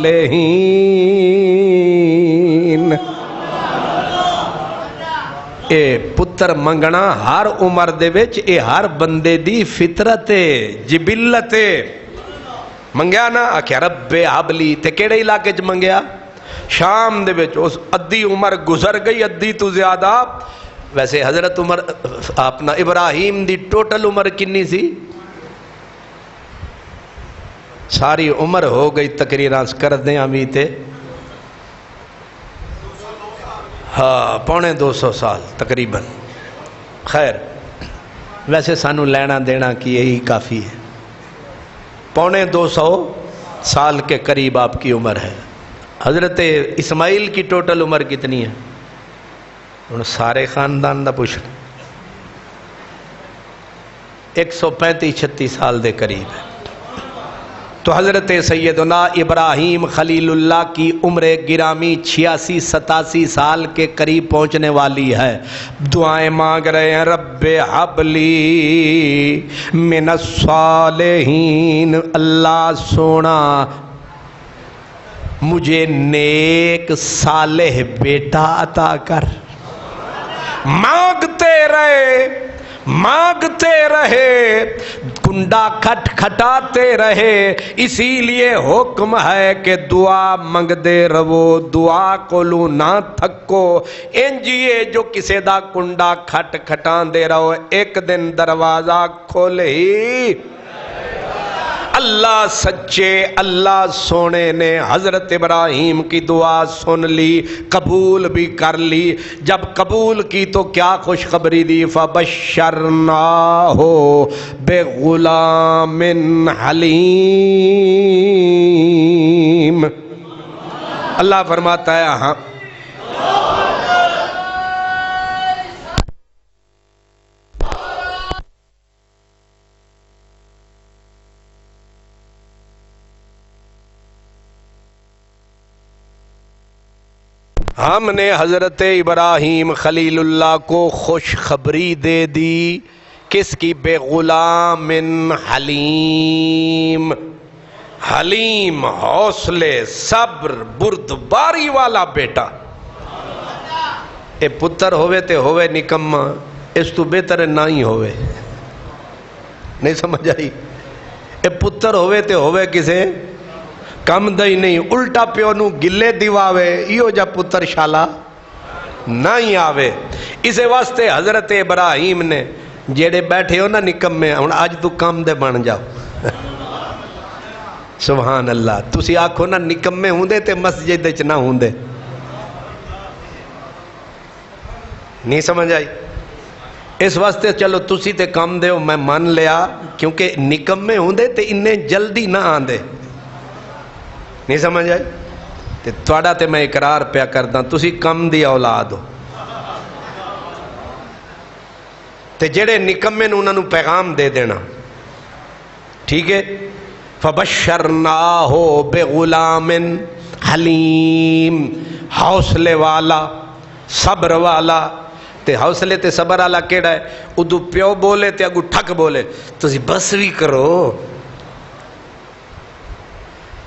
اے پتر منگنا ہر عمر دے وچ، اے ہر بندے دی فطرت ہے، جبلت ہے۔ منگیا نا، آکھیا رب ہب لی، تے کیڑے علاقے چ منگیا؟ شام دے وچ۔ اس ادھی عمر گزر گئی، ادھی تو زیادہ۔ ویسے حضرت عمر اپنا ابراہیم دی ٹوٹل عمر کنی سی؟ ساری عمر ہو گئی تقریراں کر دیں امی تے، ہاں 250 سال تقریباً۔ خیر ویسے سانو لینا دینا کی یہی کافی ہے، 250 سال کے قریب آپ کی عمر ہے۔ حضرت اسماعیل کی ٹوٹل عمر کتنی ہے؟ انہوں سارے خاندان دا پوچھ 135-36 سال دے قریب ہے۔ تو حضرت سیدنا ابراہیم خلیل اللہ کی عمر گرامی 86-87 سال کے قریب پہنچنے والی ہے۔ دعائیں مانگ رہے ہیں، رب ہب لی من الصالحین، اللہ سونا مجھے نیک صالح بیٹا عطا کر۔ مانگتے رہے کنڈا کھٹ کھٹاتے رہے، اسی لیے حکم ہے کہ دعا منگ دے رہو، دعا کولو نہ تھکو۔ انجیے جو کسے دا کنڈا کھٹ کھٹان دے رہو، ایک دن دروازہ کھولے ہی۔ اللہ سچے، اللہ سونے نے حضرت ابراہیم کی دعا سن لی، قبول بھی کر لی۔ جب قبول کی تو کیا خوشخبری دی، فَبَشَّرْنَاهُ بِغُلَامٍ حَلِيمٍ۔ اللہ فرماتا ہے ہاں ہم نے حضرت ابراہیم خلیل اللہ کو خوشخبری دے دی، کس کی؟ بے غلام حلیم، حلیم حوصلے صبر بردباری والا بیٹا۔ اے پتر ہوئے تے ہوئے نکما، اس تو بہتر نہ ہی ہوئے، نہیں سمجھ آئی؟ اے پتر ہوئے تے ہوئے کسے کم دئی نہیں، الٹا پیو نو گلے دیواوے، ایو جا پتر شالا نہ ہی آوے۔ اسے واسطے حضرت ابراہیم نے جیڑے بیٹھے ہو نا نکمے، ہن آج تو کم دے بن جاؤ۔ سبحان اللہ، تسی آکھو نا نکمے ہوندے تے مسجد وچ نہ ہوندے، نہیں سمجھ آئی؟ اس واسطے چلو تسی تے کم دے ہو میں مان لیا، کیونکہ نکمے ہوندے تے انہیں جلدی نہ آندے، نہیں سمجھ آئی؟ تے تواڈا تے میں اقرار پیا کردا تسی کم دی اولاد ہو تے جڑے نکمے نے انہاں نوں پیغام دے دینا ٹھیک ہے فبشرناہ بغلام حلیم حوصلے والا صبر والا تے حوصلے تے صبر والا کیڑا ہے ادو پیو بولے تے اگو ٹھک بولے تسی بس بھی کرو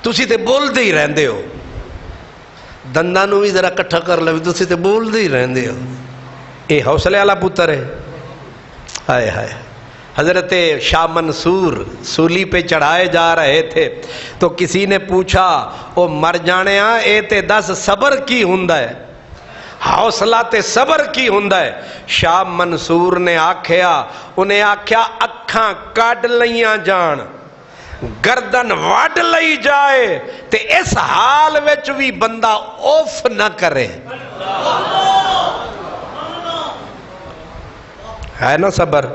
تسی تے بول دے ہی رہندے ہو دنداں نوں بھی ذرا کٹھا کر لو تسی تے بول دے ہی رہندے ہو اے حوصلے والا پتر ہے ہائے ہائے حضرت شاہ منصور سولی پہ چڑھائے جا رہے تھے تو کسی نے پوچھا او مر جانے اے تے دس صبر کی ہوندا ہے حوصلہ تے صبر کی ہوندا ہے شاہ منصور نے آکھیا انہیں آکھیا اکھاں کڈ لیاں جان گردن وڈ لئی جائے تے اس حال وچ بھی بندہ اوف نہ کرے ہے نا صبر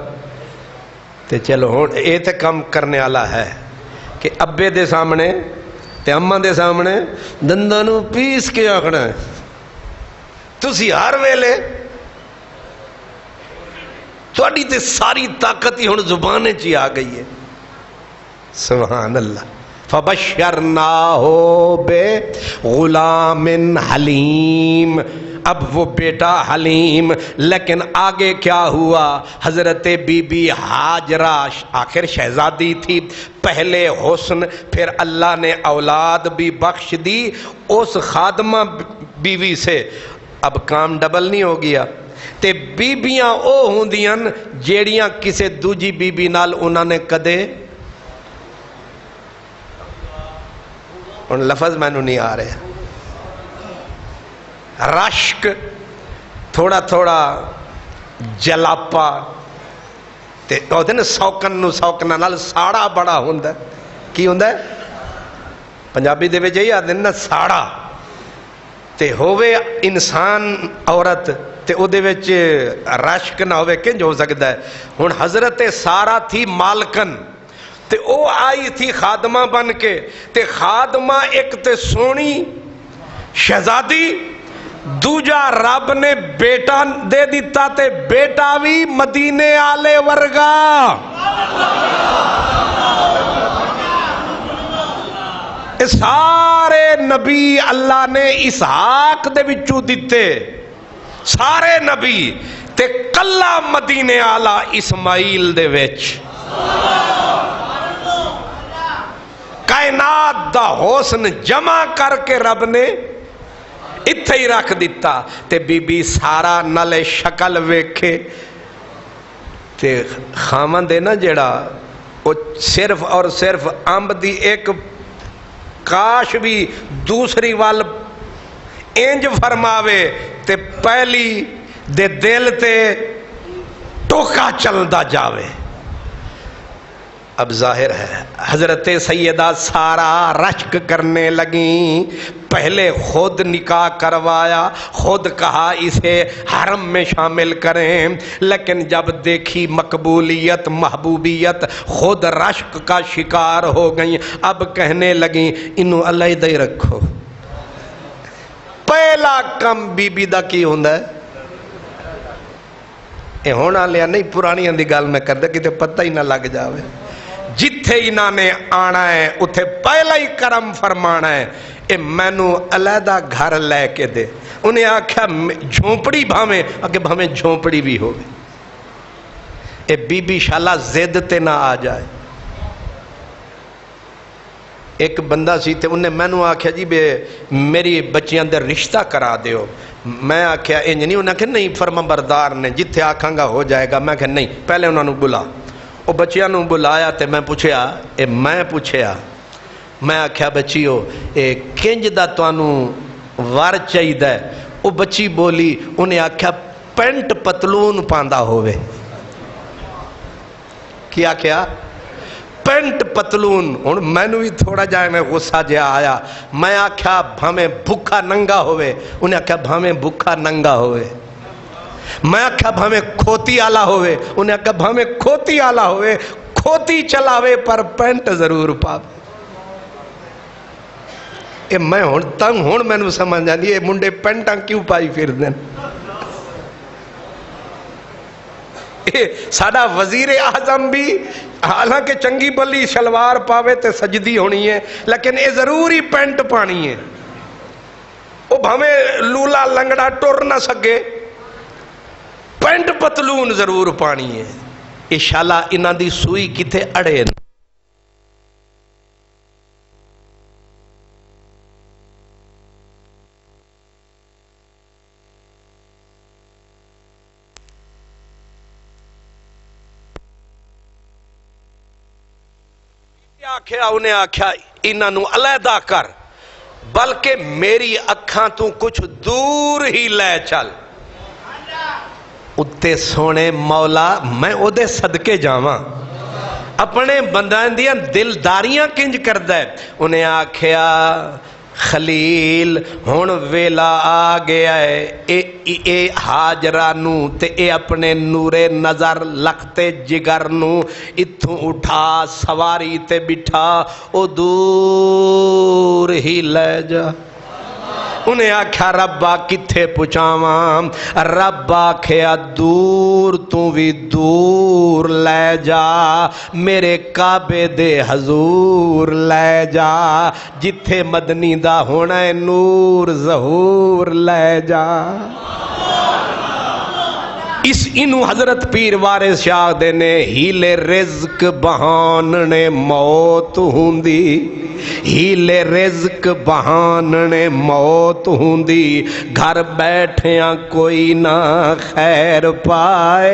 تے چلو ہن اے تے کم کرنے والا ہے کہ ابے دے سامنے تے اماں دے سامنے دنداں نوں پیس کے آکھنا ہے تسی ہر ویلے تواڈی تے ساری طاقت ہی ہن زبان وچ آ گئی ہے سبحان اللہ فبشرناہ بغلام حلیم اب وہ بیٹا حلیم لیکن آگے کیا ہوا حضرت بی بی ہاجرہ آخر شہزادی تھی پہلے حسن پھر اللہ نے اولاد بھی بخش دی اس خادمہ بیوی سے اب کام ڈبل نہیں ہو گیا تے بیبیاں او ہوندیاں جیڑیاں کسے دوجی بی بی نال انہوں نے کدے ان لفظ میں نہیں آ رہے رشک تھوڑا تھوڑا جلاپا تے کہتے ہیں سوکن نو سوکنا نال ساڑا بڑا ہوندا ہے کی ہوندا ہے پنجابی دے وچ یہی آدھے نا ساڑا تے ہووے انسان عورت تے او دے وچ رشک نہ ہووے کنج ہو سکدا ہے ہن حضرت سارا تھی مالکن تے او آئی تھی خادمہ بن کے تے خادمہ ایک تے سونی شہزادی دوجا رب نے بیٹا دے دیتا تے بیٹا بھی مدینے آلے ورگا سارے نبی اللہ نے اسحاق دے وچوں دیتے سارے نبی تے کلا مدینے آلا اسماعیل دے وچ کائنات دا حسن جمع کر کے رب نے اتھے ہی رکھ دیتا تے بی بی سارا نلے شکل ویکھے تے خامن دے نا جیڑا وہ صرف اور صرف امب دی ایک کاش بھی دوسری وال انج فرماوے تے پہلی دے دل تے ٹوکا چلدا جاوے اب ظاہر ہے حضرت سیدہ سارا رشک کرنے لگیں پہلے خود نکاح کروایا خود کہا اسے حرم میں شامل کریں لیکن جب دیکھی مقبولیت محبوبیت خود رشک کا شکار ہو گئیں اب کہنے لگیں انہوں علیحدہ ہی رکھو پہلا کم بی بی دا کی ہوندا ہے اے ہونا لیا نہیں پرانی اندی گال میں کر دے کہ تے پتہ ہی نہ لگ جاوے جتھے انہاں نے آنا ہے اتھے پہلا ہی کرم فرمانا ہے اے مینو علیحدہ گھر لے کے دے انہیں آکھا جھونپڑی بھامیں اگے بھامیں جھونپڑی بھی ہوئے اے بی بی شالا زد تے نہ آ جائے ایک بندہ سی تے انہیں مینو آکھا جی بے میری بچیاں دے رشتہ کرا دیو میں آکھا انج نہیں انہیں کہ نہیں فرما بردار نے جتھے آکھاں گا ہو جائے گا میں کہ نہیں پہلے انہوں نے بلا وہ بچیاں نوں بلایا تے میں پوچھیا میں آکھیا بچیو اے کنج دا توانوں وار چاہیدا ہے وہ بچی بولی انہیں آکھیا پینٹ پتلون پاندا ہوئے کیا کیا پینٹ پتلون ہن مینوں بھی تھوڑا جائے میں غصہ جہا آیا میں آکھیا بھامیں بھکھا ننگا ہوئے انہیں آکھیا بھامیں بھکھا ننگا ہوئے میں آکھا بھامیں کھوتی آلا ہوئے انہیں آکھا بھامیں کھوتی آلا ہوئے کھوتی چلاوے پر پینٹ ضرور پاوے کہ میں ہوں تنگ ہوں میں سمجھ آتی یہ منڈے پینٹاں کیوں پائی پھر دیں ساڈا وزیر اعظم بھی حالانکہ چنگی بلی شلوار پاوے تے سجدی ہونی ہے لیکن یہ ضروری پینٹ پانی ہے وہ بھاویں لولا لنگڑا ٹر نہ سکے پینٹ پتلون ضرور پانی ہے یہ شالا انہاں دی سوئی کتے اڑے آکھیا انہیں آکھیا انہوں علیحدہ کر بلکہ میری اکھاں تو کچھ دور ہی لے چل اتے سونے مولا میں او دے صدقے جاواں اپنے بندیاں دیاں دلداریاں کنج کردا ہے انہیں آکھیا خلیل ہن ویلا آ گیا ہے اے ہاجرہ نو تے اے اپنے نور نظر لکھتے جگر نو اتھوں اٹھا سواری تے بٹھا او دور ہی لے جا انہیں آکھیا ربا کتھے پچاواں رب آکھیا دور تو بھی دور لے جا میرے کعبے دے حضور لے جا جتھے مدنی دا ہونا ہے نور ظہور لے جا اس انو حضرت پیر وارث شاہ دے نے ہیلے رزق بہاننے موت ہوندی ہیلے رزق بہاننے موت ہوندی گھر بیٹھیاں کوئی نہ خیر پائے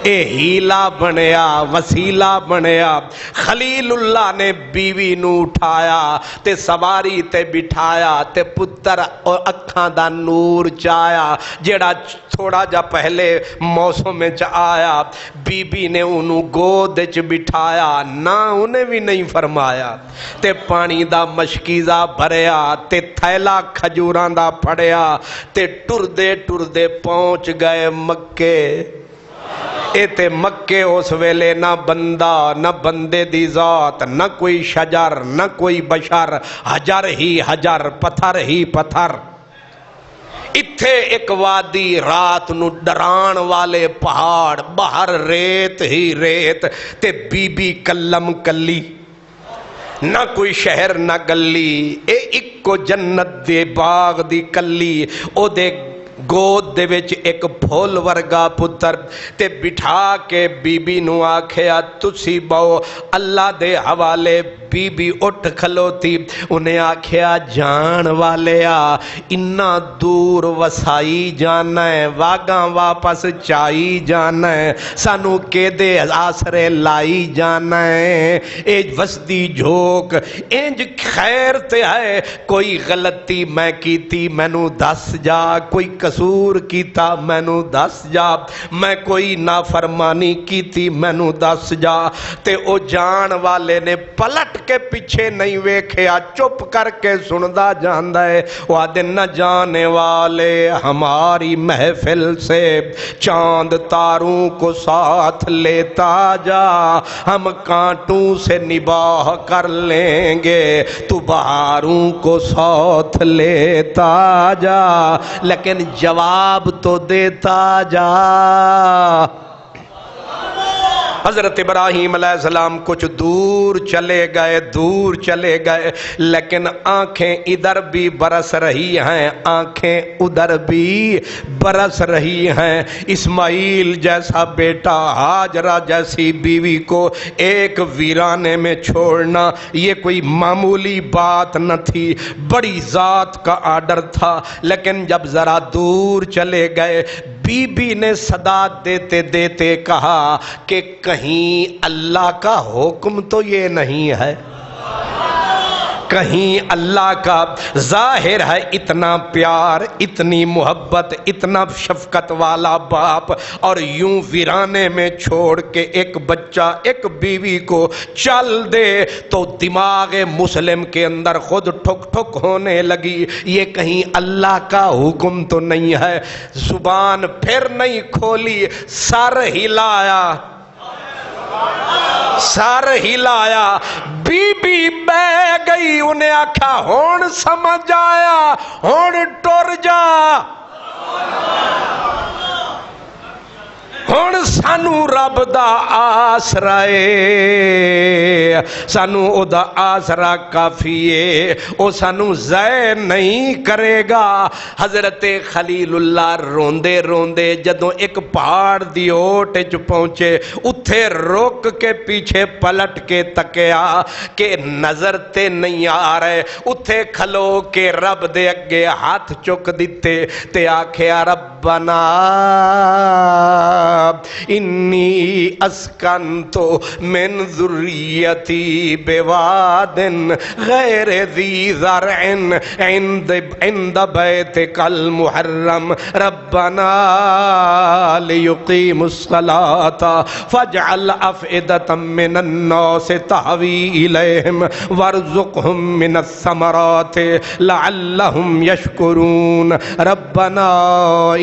اے ہیلا بنیا وسیلہ بنیا خلیل اللہ نے بیوی نو اٹھایا تے سواری تے بٹھایا تے پتر اور اکھاں دا نور چایا جیڑا تھوڑا جا پہلے موسم میں آیا بی بی نے انہوں گود چ بٹھایا نہ انہیں بھی نہیں فرمایا تے پانی دا مشکیزہ بھریا تے تھیلا کھجوران دا پھڑیا تے ٹردے پہنچ گئے مکے اے تے مکے اس ویلے نہ بندہ نہ بندے دی ذات نہ کوئی شجر نہ کوئی بشر حجر ہی حجر پتھر ہی پتھر اتھے ایک وادی رات نو ڈران والے پہاڑ باہر ریت ہی ریت تے بی بی کلم کلی نہ کوئی شہر نہ گلی اے اکو جنت دے باغ دی کلی او دے گود دے وچ ایک پھول ورگا پتر تے بٹھا کے بی بی نو آکھیا تسی باؤ اللہ دے حوالے بی بی اٹھ کھلوتی انہیں آکھیا جان والیا انہا دور وسائی جانا ہے واگاں واپس چائی جانا ہے سانو کے دے آسرے لائی جانا ہے ایج وسدی جھوک اینج خیر تے ہے کوئی غلطی میں کیتی مینو دس جا کوئی قصور کیتا مینو دس جا میں کوئی نافرمانی کیتی مینو دس جا تے او جان والے نے پلٹ کے پیچھے نہیں ویکھیا چپ کر کے سندا جاندا ہے وہ دن نہ جانے والے ہماری محفل سے چاند تاروں کو ساتھ لیتا جا ہم کانٹوں سے نباہ کر لیں گے تو بہاروں کو ساتھ لیتا جا لیکن جواب تو دیتا جا حضرت ابراہیم علیہ السلام کچھ دور چلے گئے لیکن آنکھیں ادھر بھی برس رہی ہیں آنکھیں ادھر بھی برس رہی ہیں اسماعیل جیسا بیٹا ہاجرہ جیسی بیوی کو ایک ویرانے میں چھوڑنا یہ کوئی معمولی بات نہ تھی بڑی ذات کا آرڈر تھا لیکن جب ذرا دور چلے گئے بی بی نے صدا دیتے دیتے کہا کہ کہیں اللہ کا حکم تو یہ نہیں ہے کہیں اللہ کا ظاہر ہے اتنا پیار اتنی محبت اتنا شفقت والا باپ اور یوں ویرانے میں چھوڑ کے ایک بچہ ایک بیوی کو چل دے تو دماغ مسلم کے اندر خود ٹھک ٹھک ہونے لگی یہ کہیں اللہ کا حکم تو نہیں ہے زبان پھر نہیں کھولی سر ہلایا سر ہلایا بی بی بہ گئی انہیں آکھا ہون سمجھ آیا ہون ٹر جا ہن سانو رب دا آسرا ہے سانو او دا آسرا کافی ہے او سانو ضائع نہیں کرے گا حضرت خلیل اللہ روندے روندے جدوں ایک پہاڑ دی اوٹ وچ پہنچے اتھے روک کے پیچھے پلٹ کے تکیا کہ نظر تے نہیں آ رہے اتھے کھلو کے رب دے اگے ہاتھ چک دیتے تے آکھیا ربنا انی اسکنتو من ذریتی بواد غیر ذی زرع عند بیتک المحرم ربنا لیقیم الصلاة فاجعل افئدة من الناس تهوی الیہم وارزقهم من الثمرات لعلهم یشکرون ربنا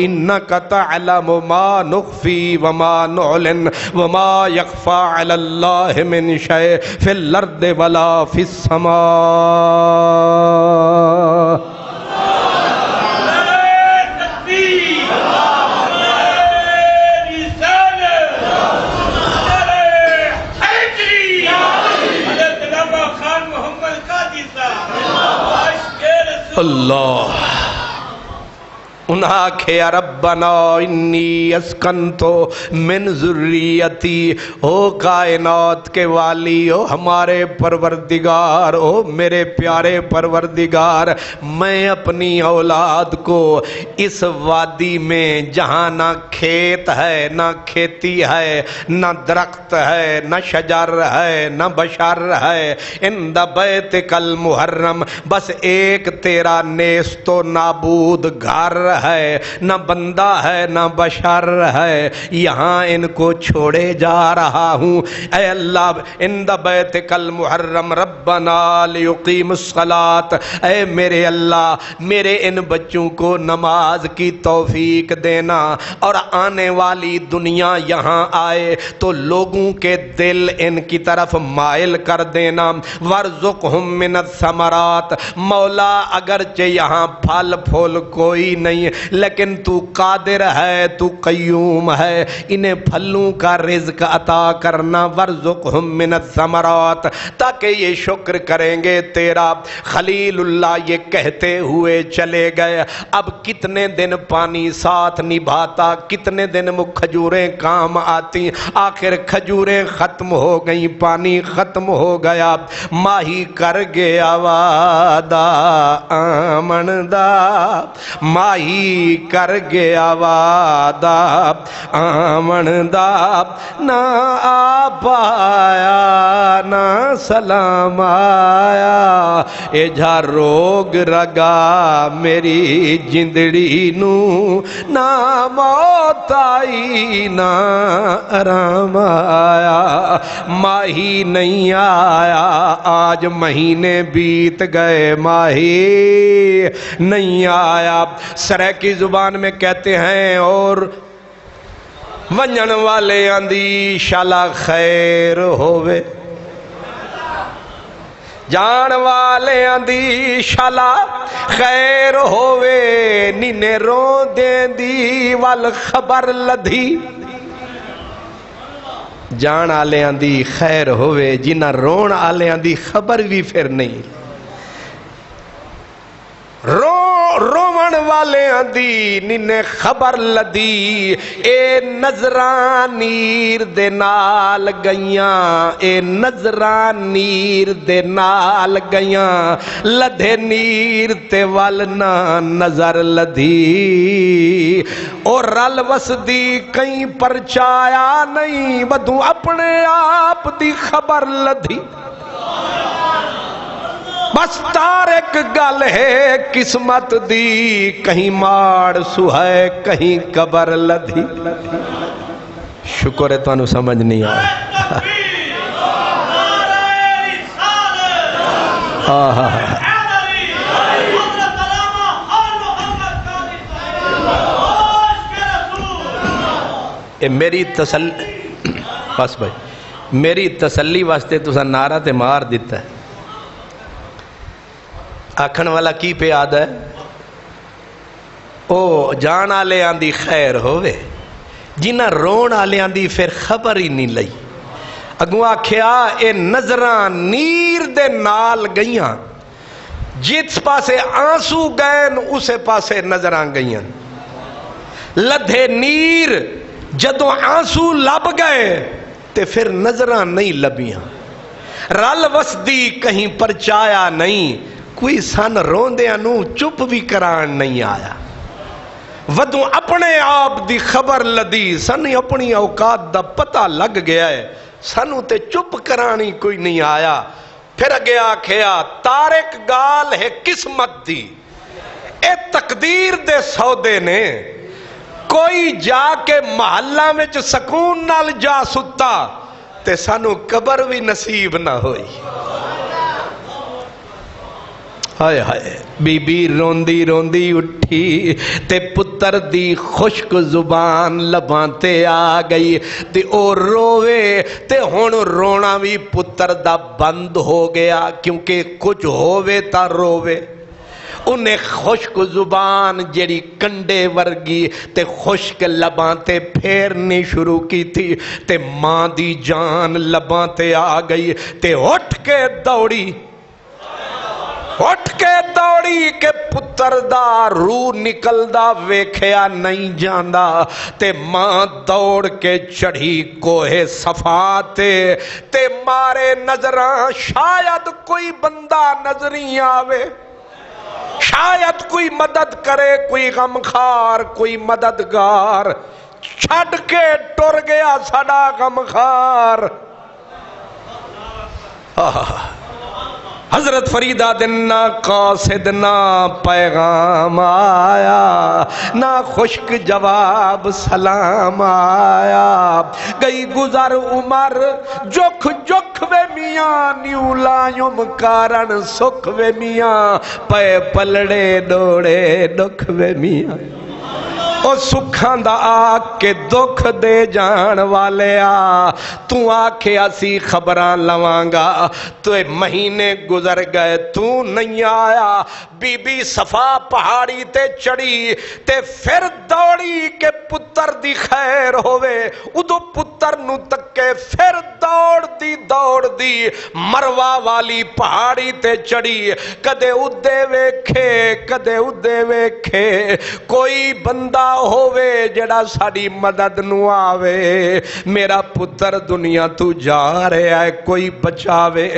انک تعلم ما نخفی وما نعلن وما يخفى على الله من شيء في الأرض ولا في السماء اللہ انہا کھیا ربنا انی اسکنتو من ذریتی او کائنات کے والی او ہمارے پروردگار او میرے پیارے پروردگار میں اپنی اولاد کو اس وادی میں جہاں نہ کھیت ہے نہ کھیتی ہے نہ درخت ہے نہ شجر ہے نہ بشر ہے اند بیتک المحرم بس ایک تیرا نیست و نابود گھر ہے نہ بندہ ہے نہ بشر ہے یہاں ان کو چھوڑے جا رہا ہوں اے اللہ اند بیتک المحرم ربنا لیقیم الصلاة اے میرے اللہ میرے ان بچوں کو نماز کی توفیق دینا اور آنے والی دنیا یہاں آئے تو لوگوں کے دل ان کی طرف مائل کر دینا وارزقہم من الثمرات مولا اگرچہ یہاں پھل پھول کوئی نہیں لیکن تو قادر ہے تو قیوم ہے انہیں پھلوں کا رزق عطا کرنا ورزقہم من الثمرات تاکہ یہ شکر کریں گے تیرا خلیل اللہ یہ کہتے ہوئے چلے گئے اب کتنے دن پانی ساتھ نبھاتا کتنے دن کھجوریں کام آتی آخر کھجوریں ختم ہو گئی پانی ختم ہو گیا ماہی کر گیا وعدہ آمن دا ماہی کر گیا وعدہ آمن دا نہ آ پایا نہ سلام آیا اے جھا روگ رگا میری جندڑی نو نہ موت آئی نہ آرام آیا ماہی نہیں آیا آج مہینے بیت گئے ماہی نہیں آیا سرائکی زبان میں کہتے ہیں اور ونجن والے آندی شالا خیر ہووے جان والے آندی شالا خیر ہووے نینے رو دیں دی والخبر لدھی جان آلے آندی خیر ہووے جنہ رون آلے آندی خبر بھی پھر نہیں رومن والے آندی نینے خبر لدی اے نظران نیر دے نال گئیاں اے نظران نیر دے نال گئیاں لدھے نیر تے والنا نظر لدھی اور رل وسدی کہیں پرچایا نہیں بدوں اپنے آپ دی خبر لدھی بس تارک گل ہے قسمت دی کہیں ماڑ سوہے کہیں قبر لدھی شکر ہے تو انہوں سمجھ نہیں آئے میری تسلی بس بھائی میری تسلی واسطے تسا نعرہ تے مار دیتا ہے. آکھن والا کی پہ آد ہے او جان آلے آندی خیر ہوئے جنہ رون آلے آندی پھر خبر ہی نہیں لئی. اگوں آکھیا اے نظران نیر دے نال گئیاں جس پاسے آنسو گئن اسے پاسے نظران گئیاں. لدھے نیر جدوں آنسو لب گئے تے پھر نظران نہیں لبیاں. رل وسدی کہیں پرچایا نہیں کوئی سن روندیاں نو چپ بھی کران نہیں آیا. ودوں اپنے آپ دی خبر لدی سن اپنی اوقات دا پتہ لگ گیا ہے سنو تے چپ کرانی کوئی نہیں آیا. پھر گیا کھیا تارک گال ہے قسمت دی اے تقدیر دے سودے نے کوئی جا کے محلہ میں سکون نال جا ستا تے سانو قبر بھی نصیب نہ ہوئی. ہائے ہائے بی بی روندی روندی اٹھی تے پتر دی خشک زبان لبان تے آ گئی تے او روے تے ہون رونا بھی پتر دا بند ہو گیا کیونکہ کچھ ہووے تا روے. انہیں خشک زبان جیڑی کنڈے ورگی تے خشک لباں تے پھیرنی شروع کی تھی تے ماں دی جان لباں تے آ گئی تے اٹھ کے دوڑی کہ پتر دا روح نکل دا ویکھیا نہیں جاندا تے ماں دوڑ کے چڑھی کوہ صفا تے مارے نظراں شاید کوئی بندہ نظری آوے شاید کوئی مدد کرے کوئی غمخوار کوئی مددگار چھڑ کے ٹر گیا ساڈا غمخوار. حضرت فریدہ دن نہ قاصد نہ پیغام آیا نہ خشک جواب سلام آیا. گئی گزر عمر جکھ جکھ وے میاں نیو لائم کارن سکھ وے میاں پے پلڑے ڈوڑے دکھ وے میاں. او سکھاں دا آگ کے دکھ دے جان والے آ تو آکھے اسی خبراں لوانگا تو مہینے گزر گئے تو نہیں آیا. بی بی صفا پہاڑی تے چڑھی تے پھر دوڑی کہ پتر دی خیر ہوئے ادو پتر نو تکے پھر دوڑ دی مروا والی پہاڑی تے چڑھی. کدے ادے ویکھے کوئی بندہ ہووے جڑا ساڑی مدد نو آوے میرا پتر دنیا تو جا رہا ہے کوئی بچاوے.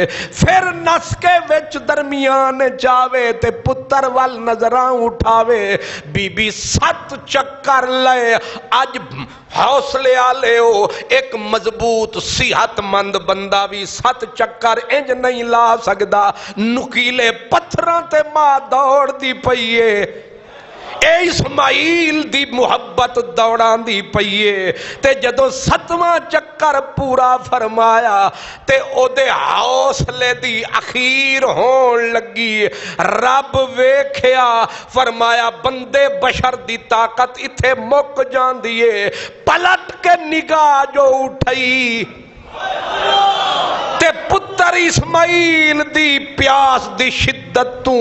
پھر نس کے وچ درمیان جاوے تے پتر وال نظراں اٹھاوے. بی بی 7 چکر لے اج حوصلے آلے ہو ایک مضبوط صحت مند بندہ بھی 7 چکر انج نہیں لا سکدا. نکیلے پتھراں تے ماں دوڑ دی پئیے اے اسماعیل دی محبت دوڑان دی پئیے تے جدو 7واں چکر پورا فرمایا تے او دے حوصلے دی اخیر ہون لگی. رب ویکھیا فرمایا بندے بشر دی طاقت اتھے مک جان دیئے. پلٹ کے نگاہ جو اٹھائی تے پتر اسماعیل دی پیاس دی شدت تو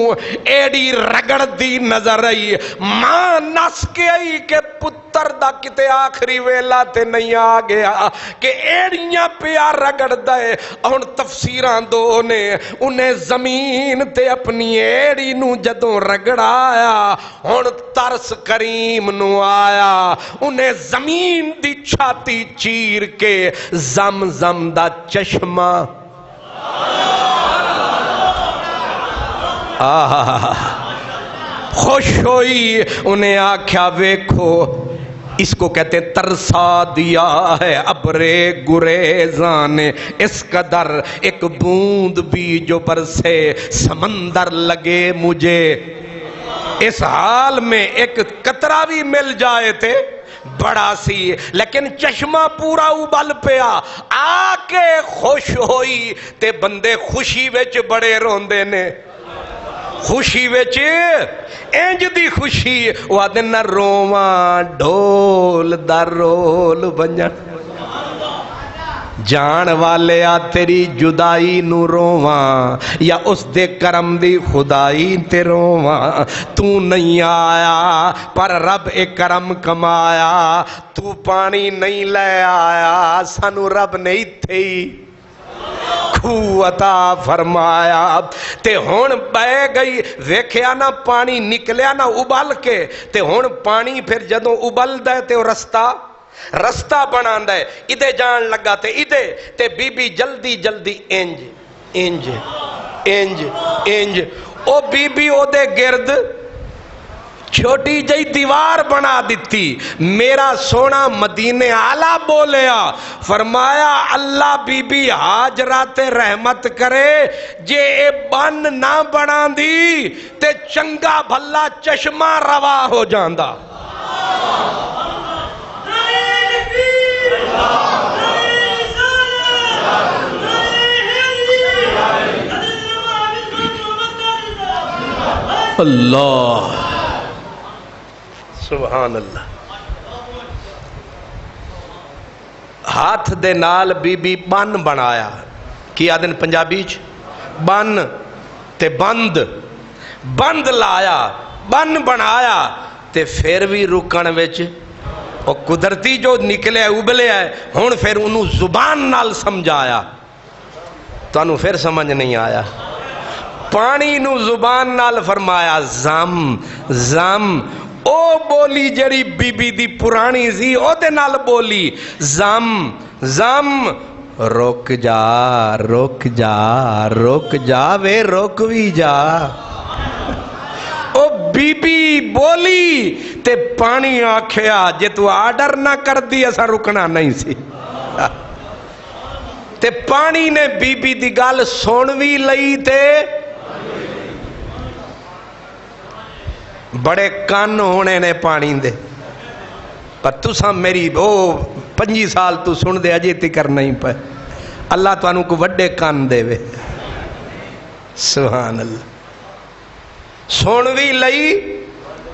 ایڈی رگڑ دی نظر آئی. ماں نس کے آئی کہ پتر دا کتے آخری ویلا تے نہیں آ گیا کہ ایڑیاں پیا رگڑ دے. ان تفسیران دو نے انہیں زمین تے اپنی ایڑی نو جدوں رگڑایا ان ترس کریم نو آیا. انہیں زمین دی چھاتی چیر کے زم دا چشمہ خوش ہوئی. انہیں آکھیا ویکھو اس کو کہتے ہیں ترسا دیا ہے ابرے گریزان نے اس قدر ایک بوند بھی جو برسے سمندر لگے مجھے. اس حال میں ایک قطرہ بھی مل جائے تھے بڑا سی لیکن چشمہ پورا ابل پیا. آ کے خوش ہوئی تے بندے خوشی وچ بڑے روندے نے. خوشی وچ انج دی خوشی وہ آدھے نہ رواں ڈھول دا رول بنجن جان والے آ تیری جدائی نو روواں یا اس دے کرم دی خدائی تے روواں تو نہیں آیا پر رب اے کرم کمایا تو پانی نہیں لے آیا سانو رب نہیں تھی عطا فرمایا تے ہون بہ گئی ویکھیا نا پانی نکلیا نا ابل کے تے ہون پانی پھر جدوں ابل دے تے وہ رستہ بنا دے ادھے جان لگا تے ادھے تے بی بی جلدی جلدی انج او بی بی او دے گرد چھوٹی جئی دیوار بنا دیتی میرا سونا مدینے آلہ بولیا فرمایا اللہ بی بی ہاجرہ تے رحمت کرے جے اے بن نہ بنا دی تے چنگا بھلا چشمہ روا ہو جاندہ اللہ سبحان اللہ ہاتھ دے نال بی بی بن بنایا کی آدن پنجابی بن تے بند لایا بن بنایا تے پھر بھی رکن وچ وہ قدرتی جو نکلے ابلے ہے ہون پھر انہوں زبان نال سمجھایا تو انہوں پھر سمجھ نہیں آیا پانی نو زبان نال فرمایا زم او بولی جڑی بی بی دی پرانی سی او دے نال بولی زم رک جا وے رک بھی جا او بی بی بولی تے پانی آکھیا جے تو آرڈر نہ کر دی ایسا رکنا نہیں سی تے پانی نے بی بی دی گل سنوی لئی تے بڑے کان ہونے نے پانی دے پر تساں میری 25 سال تو سن دے اجے تکر نہیں پہ اللہ تو انہوں کو وڈے کان دے وے سبحان اللہ سنوی لئی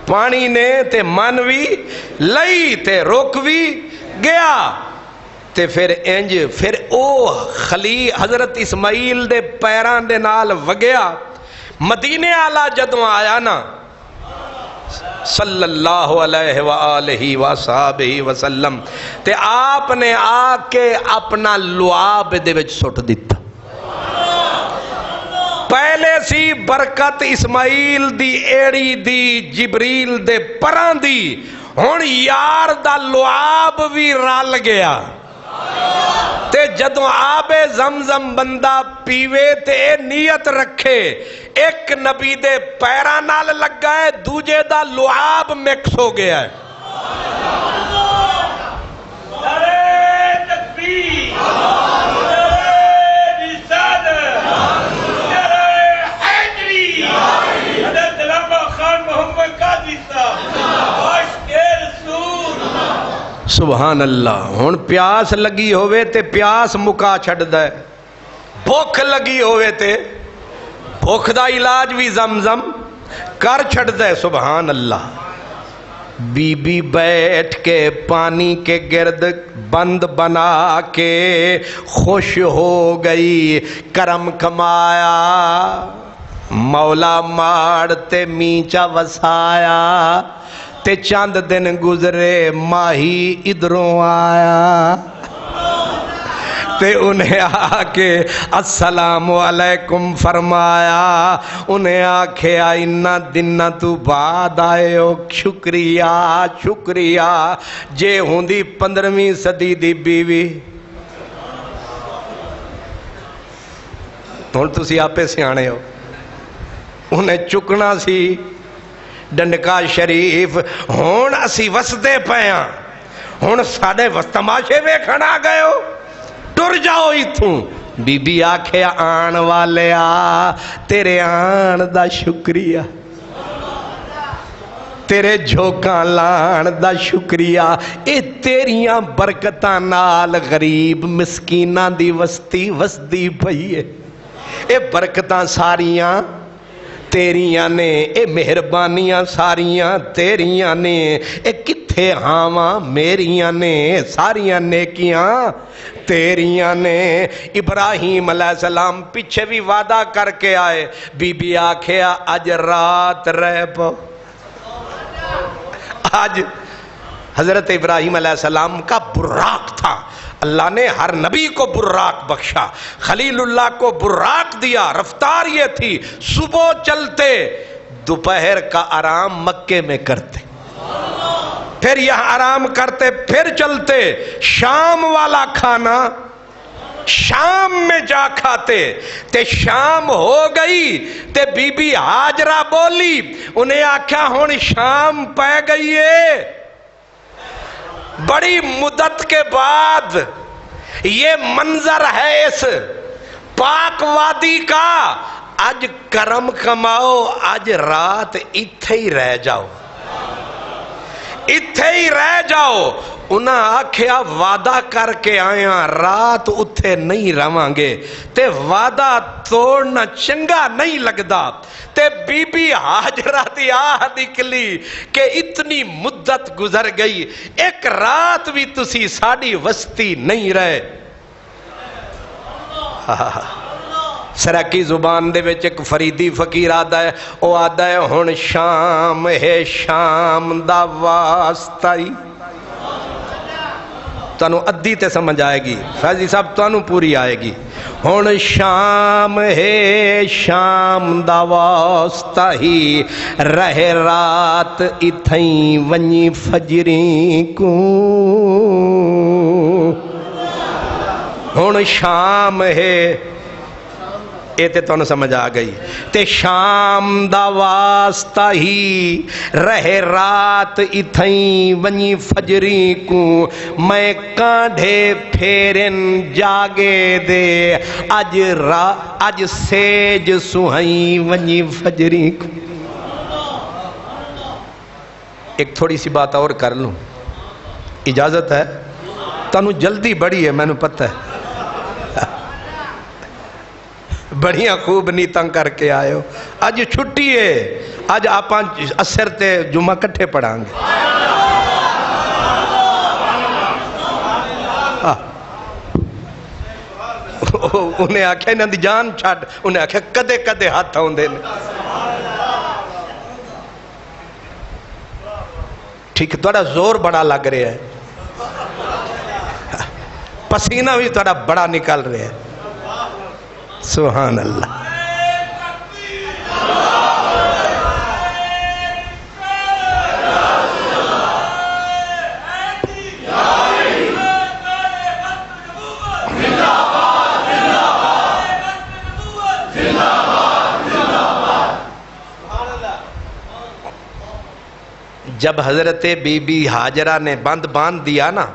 پانی نے تے منوی لئی تے روکوی گیا تے پھر او خلی حضرت اسماعیل دے پیران دے نال وگیا مدینے آلہ جدوں آیا نا صلی اللہ علیہ وآلہ وصحبہ وسلم تے آپ نے آ کے اپنا لعاب دے وچ سٹ دیتا پہلے سی برکت اسماعیل دی ایڑی دی جبریل دے پران دی ہن یار دا لعاب بھی رل گیا تے جدوں آب زمزم بندہ پیوے تے نیت رکھے ایک نبی دے پیرا نال لگا ہے دوجے دا لعاب مکس ہو گیا ہے سبحان اللہ ہن پیاس لگی ہوئے تے پیاس مکا چھڑ دے بھوک لگی ہوئے تے بھوک دا علاج بھی زمزم کر چھڑ دے سبحان اللہ بی بی بیٹھ کے پانی کے گرد بند بنا کے خوش ہو گئی کرم کمایا مولا ماڑ تے میچا وسایا تے چاند دن گزرے ماہی ادھروں آیا تے انہیں آکے السلام علیکم فرمایا انہیں آکھے آئینہ دنہ تو بعد آئے ہو شکریہ جے ہوندی 15ویں صدی دی بیوی ہن تسی آپے سیانے ہو انہیں چکنا سی ڈنڈکا شریف ہون اسی وسدے پیاں ہون ساڑے وستماشے ویکھن آ گئے ہو ٹر جاؤ ایتھوں بی بی آکھے آن والے آ تیرے آن دا شکریہ تیرے جھوکاں لان دا شکریہ اے تیریاں برکتاں نال غریب مسکیناں دی وسدی پئی اے برکتاں ساریاں تیریاں نے اے مہربانیاں ساریاں تیریاں نے اے کتھے ہاواں میریاں نے ساریاں نیکیاں تیریاں نے ابراہیم علیہ السلام پیچھے بھی وعدہ کر کے آئے بی بی آکھیا اج رات رہ پو آج حضرت ابراہیم علیہ السلام کا براق تھا اللہ نے ہر نبی کو براق بخشا خلیل اللہ کو براق دیا رفتار یہ تھی صبح چلتے دوپہر کا آرام مکے میں کرتے پھر یہاں آرام کرتے پھر چلتے شام والا کھانا شام میں جا کھاتے تے شام ہو گئی تے بی بی ہاجرہ بولی انہیں آکھیا ہون شام پہ گئی ہے بڑی مدت کے بعد یہ منظر ہے اس پاک وادی کا آج کرم کماؤ آج رات اتھے ہی رہ جاؤ اتھے ہی رہ جاؤ انہاں آکھیا وعدہ کر کے آیا رات اتھے نہیں رہاں گے تے وعدہ توڑنا چنگا نہیں لگدا تے بی بی ہاجرہ دی آہ نکلی کہ اتنی مدت گزر گئی ایک رات بھی تسی ساڑی وستی نہیں رہے سرکی زبان دے وچ ایک فریدی فقیر آدھا ہے او آدھا ہے ہن شام ہے شام دا واسطائی تانوں ادھی تے سمجھ آئے گی فیضی صاحب تانوں پوری آئے گی ہن شام ہے شام دا واسطہ ہی رہ رات اتھیں ونی فجری کو ہن شام ہے اے تے تانوں سمجھ آ گئی تے شام دا واسطہ ہی رہ رات اتھیں ونی فجری کو میں کانڈھے پھیرن جاگے دے اج سیج سوہیں ونی فجری کو ایک تھوڑی سی بات اور کر لوں اجازت ہے تانوں جلدی بڑی ہے میں نے پتہ ہے بڑیاں خوب نیتاں کر کے آئے ہو آج چھٹی ہے آج آپاں اثر تے جمعہ کٹھے پڑھاں گے انہیں آکھیا انہیں دی جان چھاٹ انہیں آکھیا کدے کدے ہاتھ ہوں دے ٹھیک ہے توڑا زور بڑا لگ رہے ہے پسینہ بھی توڑا بڑا نکل رہے ہے سبحان اللہ جب حضرت بی بی ہاجرہ نے بند باندھ دیا نا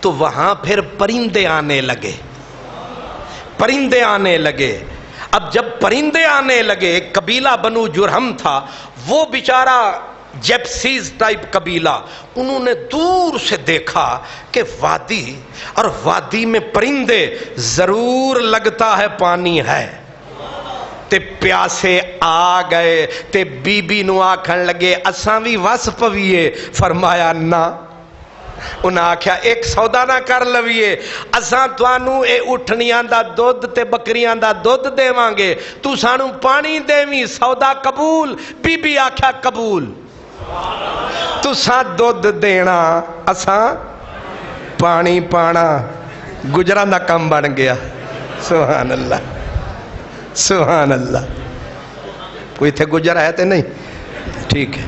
تو وہاں پھر پرندے آنے لگے پرندے آنے لگے اب جب پرندے آنے لگے ایک قبیلہ بنو جرہم تھا وہ بیچارہ جیپسیز ٹائپ قبیلہ انہوں نے دور سے دیکھا کہ وادی اور وادی میں پرندے ضرور لگتا ہے پانی ہے تے پیاسے آ گئے تے بی بی نو آکھن لگے اساں بھی وس پویے فرمایا نہ انہاں آکھیا ایک سودا نہ کر لویے اساں توانوں اے اٹھنیاں دا دودھ تے بکریاں دا دودھ دیواں گے تو سانوں پانی دیویں سودا قبول بی بی آکھیا قبول تو ساں دودھ دینا اساں پانی پانا گجراں دا کم بن گیا سبحان اللہ سبحان اللہ کوئی تھے گجر ہے تے نہیں ٹھیک ہے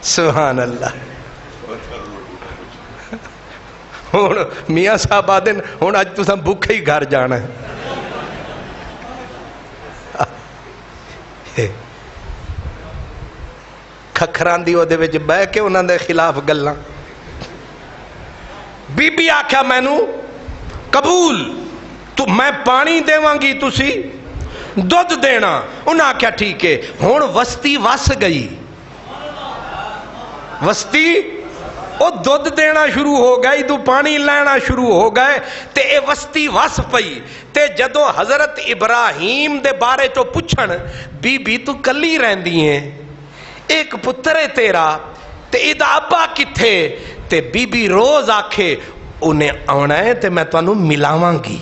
سبحان اللہ ہون میاں صاحب آدھن ہون آج تو ساں بھوکے ہی گھر جانا ہے کھکھران دی دے وچ بہ کے انہاں دے خلاف گلاں بی بی آکھیا مینوں قبول تو میں پانی دیواں گی تسی دودھ دینا انہاں آکھیا ٹھیک ہے ہن وستی وس گئی وستی او دودھ دینا شروع ہو گئی تو پانی لینا شروع ہو گئے تے اے وستی وس پئی تے جدوں حضرت ابراہیم دے بارے چو پچھن بی بی تو کلی رہندی ہیں ایک پتر ہے تیرا تے ادا ابا کتھے تے بی بی روز آکھے انہیں آنا ہے تے میں تانوں ملاواں گی،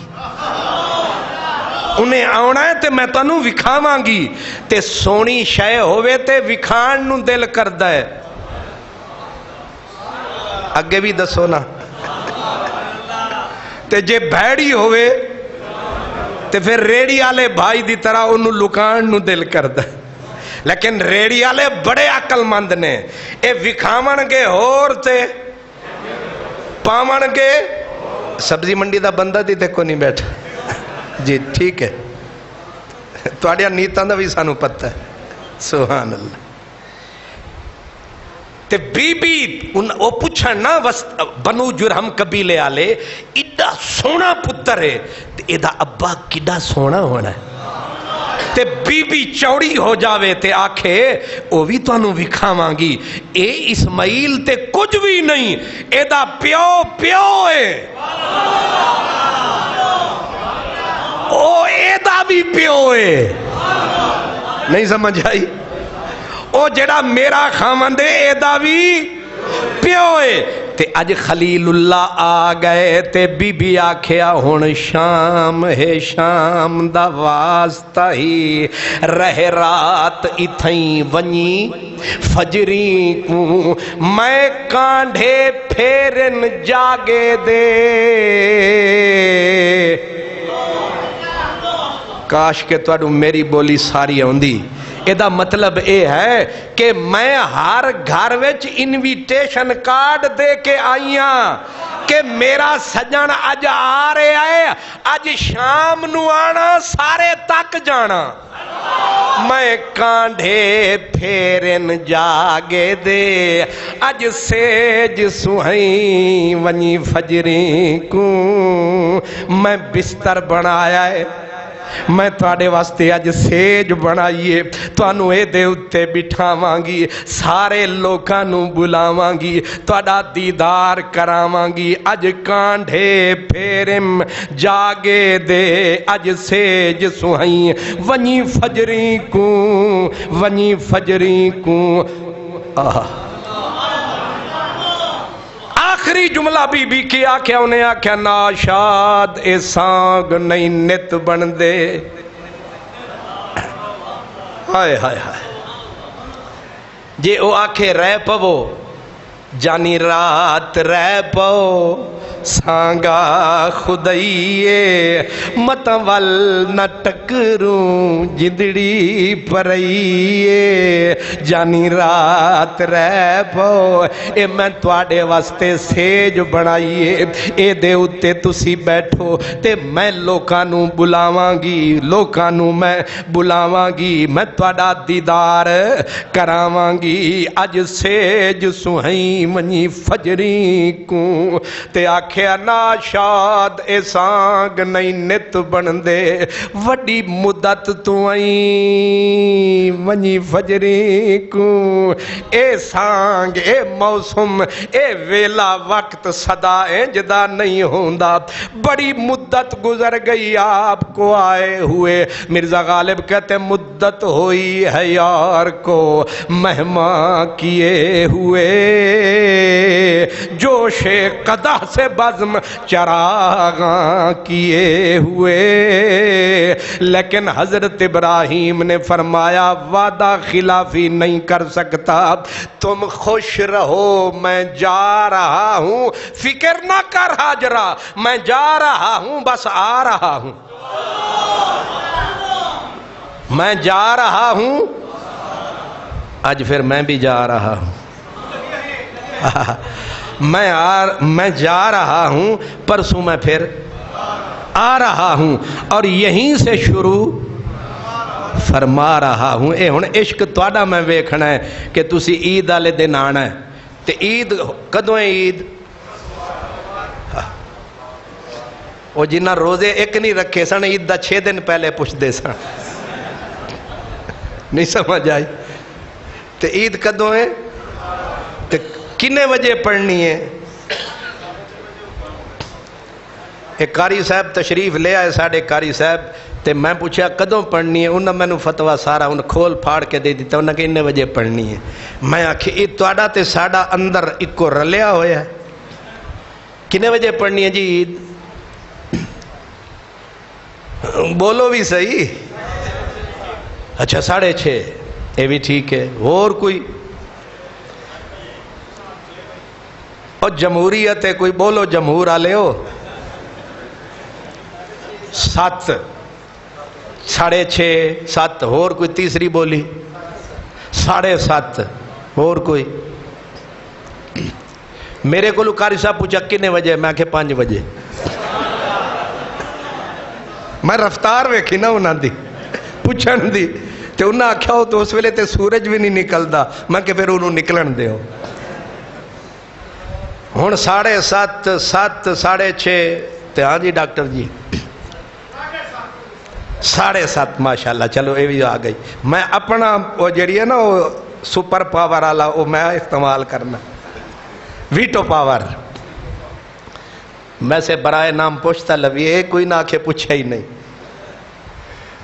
انہیں آنا ہے تے میں تانوں وکھاواں گی، تے سونی شے ہووے تے وکھان نو دل کردا ہے۔ اگے بھی دسو نا، تے جے بھیڑی ہوئے تے پھر ریڑی والے بھائی دی طرح انہوں لکان نو دل کردا ہے۔ لیکن ریڑی والے بڑے عقل مند نے، اے وکھاون گے ہور تے پاون گے۔ سبزی منڈی دا بندہ دی تے کو نہیں بیٹھا جی ٹھیک ہے، تواڈیاں نیتاں دا بھی سانو پتہ ہے، سبحان اللہ۔ تے بی بی او پوچھن نا بنو جرہم قبیلے والے، ایڈا سونا پتر ہے تے ایدا ابا کڈا سونا ہونا ہے، تے بی بی چوڑی ہو جاوے تے آکھے او بھی تانوں وکھاواں گی، اے اسماعیل تے کچھ بھی نہیں، ایدا پیو پیو ہے، او ایدا بھی پیو ہے۔ نہیں سمجھ آئی؟ او جڑا میرا خاوند ہے ایدا بھی پیو ہے۔ تے اج خلیل اللہ آ گئے تے بی بی آکھیا ہن شام ہے، شام دا واسطہ ہی رہ رات اتھیں ونی فجری کو میں کانڈھے پھیرن جاگے دے۔ کاش کہ تواڈو میری بولی ساری ہوندی۔ ایدہ مطلب اے ہے کہ میں ہر گھر وچ انویٹیشن کارڈ دے کے آئیاں کہ میرا سجن اج آ رہے آئے، اج شام نو آنا سارے تک جانا، میں کانڈھے پھیرن جاگے دے، اج سیج سوہیں ونی فجری کو میں بستر بنایا ہے، میں تواڈے واسطے اج سیج بنائیے، تانوں اے دے اتے بٹھاواں گی، سارے لوکاں نوں بلاواں گی، تواڈا دیدار کراواں گی، اج کانڈھے پھیرم جاگے دے، اج سیج سوہیں ونی فجری کو، ونی فجری کو۔ آخری جملہ بی بی کی آکھیا، انہیں آکھیا ناشاد اے سانگ نہیں نت بن دے۔ ہائے ہائے ہائے، جے او آکھے رہ پو جانی رات رہ پو، سانگا خدائیے متول نہ ٹکروں جدڑی پرائیے، جانی رات رہ پو، اے میں تواڈے واسطے سیج بنائیے، اے دے اتے تسی بیٹھو تے میں لوکاں نوں بلاواں گی، لوکاں نوں میں بلاواں گی، میں تواڈا دیدار کراواں گی، اج سیج سوہیں منی فجری کو، تے آکھیا ناشاد اے سانگ نہیں نت بن دے، وڈی مدت تو آئیں ونی فجری کو، اے سانگ اے موسم اے ویلا وقت صدا انجدہ نہیں ہوندا، بڑی مدت گزر گئی آپ کو آئے ہوئے، مرزا غالب کہتے مدت ہوئی ہے یار کو مہمان کیے ہوئے، جوش قدح سے بزم چراغاں کیے ہوئے، لیکن حضرت ابراہیم نے فرمایا وعدہ خلافی نہیں کر سکتا، تم خوش رہو میں جا رہا ہوں، فکر نہ کر ہاجرہ میں جا رہا ہوں، بس آ رہا ہوں، میں جا رہا ہوں، آج پھر میں بھی جا رہا ہوں، میں جا رہا ہوں، پرسوں میں پھر آ رہا ہوں، اور یہیں سے شروع فرما رہا ہوں۔ اے ہن عشق تواڈا میں ویکھنا ہے کہ تسی عید والے دن آنا ہے، تے عید کدوں ہے؟ عید وہ جنہ روزے ایک نہیں رکھے سن عید دا 6 دن پہلے پوچھ دے سن، نہیں سمجھ آئی؟ تے عید کدوں ہے تے کنے بجے پڑھنی ہے؟ ایک قاری صاحب تشریف لے آئے ساڑھے قاری صاحب، تے میں پوچھا کدوں پڑھنی ہے؟ انہوں میں فتوہ سارا انہوں کھول پھاڑ کے دے دیتا، انہوں کہ انہیں بجے پڑھنی ہے۔ میں آکھی یہ تواڈا تے ساڑا اندر اکو رلیا ہویا ہے، کتنے بجے پڑھنی ہے جی عید؟ بولو بھی صحیح. اچھا 6:30. یہ بھی ٹھیک ہے. اور کوئی؟ اور جمہوریت ہے کوئی؟ بولو جمہور والے ہو. 7 6:30 7. اور کوئی تیسری بولی؟ 7:30. اور کوئی؟ میرے کو قاری صاحب پوچھا کتنے بجے؟ میں کہ 5 بجے. میں رفتار ویکھی نا انہاں دی پوچھن دی تے انہاں آکھیا ہو تو اس ویلے تے سورج بھی نہیں نکلدا. میں کہ پھر انہوں نکلن دیو. ہن 7:30 7 6:30 تے ہاں جی ڈاکٹر جی 7:30 ماشاءاللہ. چلو یہ بھی آ گئی. میں اپنا وہ جڑی ہے نا وہ سپر پاور والا وہ میں استعمال کرنا ویٹو پاور. میں سے برائے نام پوچھتا لوی کوئی نہ آکھے پوچھا ہی نہیں.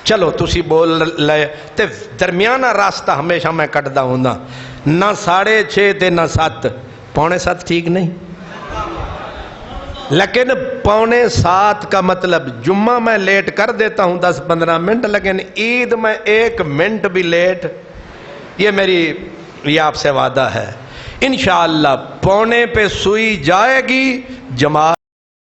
چلو تسی بول لے تے درمیانہ راستہ ہمیشہ میں کٹدا ہوں نہ 6:30 تے نہ 7. 6:45 ٹھیک نہیں. لیکن 6:45 کا مطلب جمعہ میں لیٹ کر دیتا ہوں 10-15 منٹ، لیکن عید میں 1 منٹ بھی لیٹ. یہ میری یہ آپ سے وعدہ ہے انشاءاللہ 6:45 پہ سوئی جائے گی. جماعت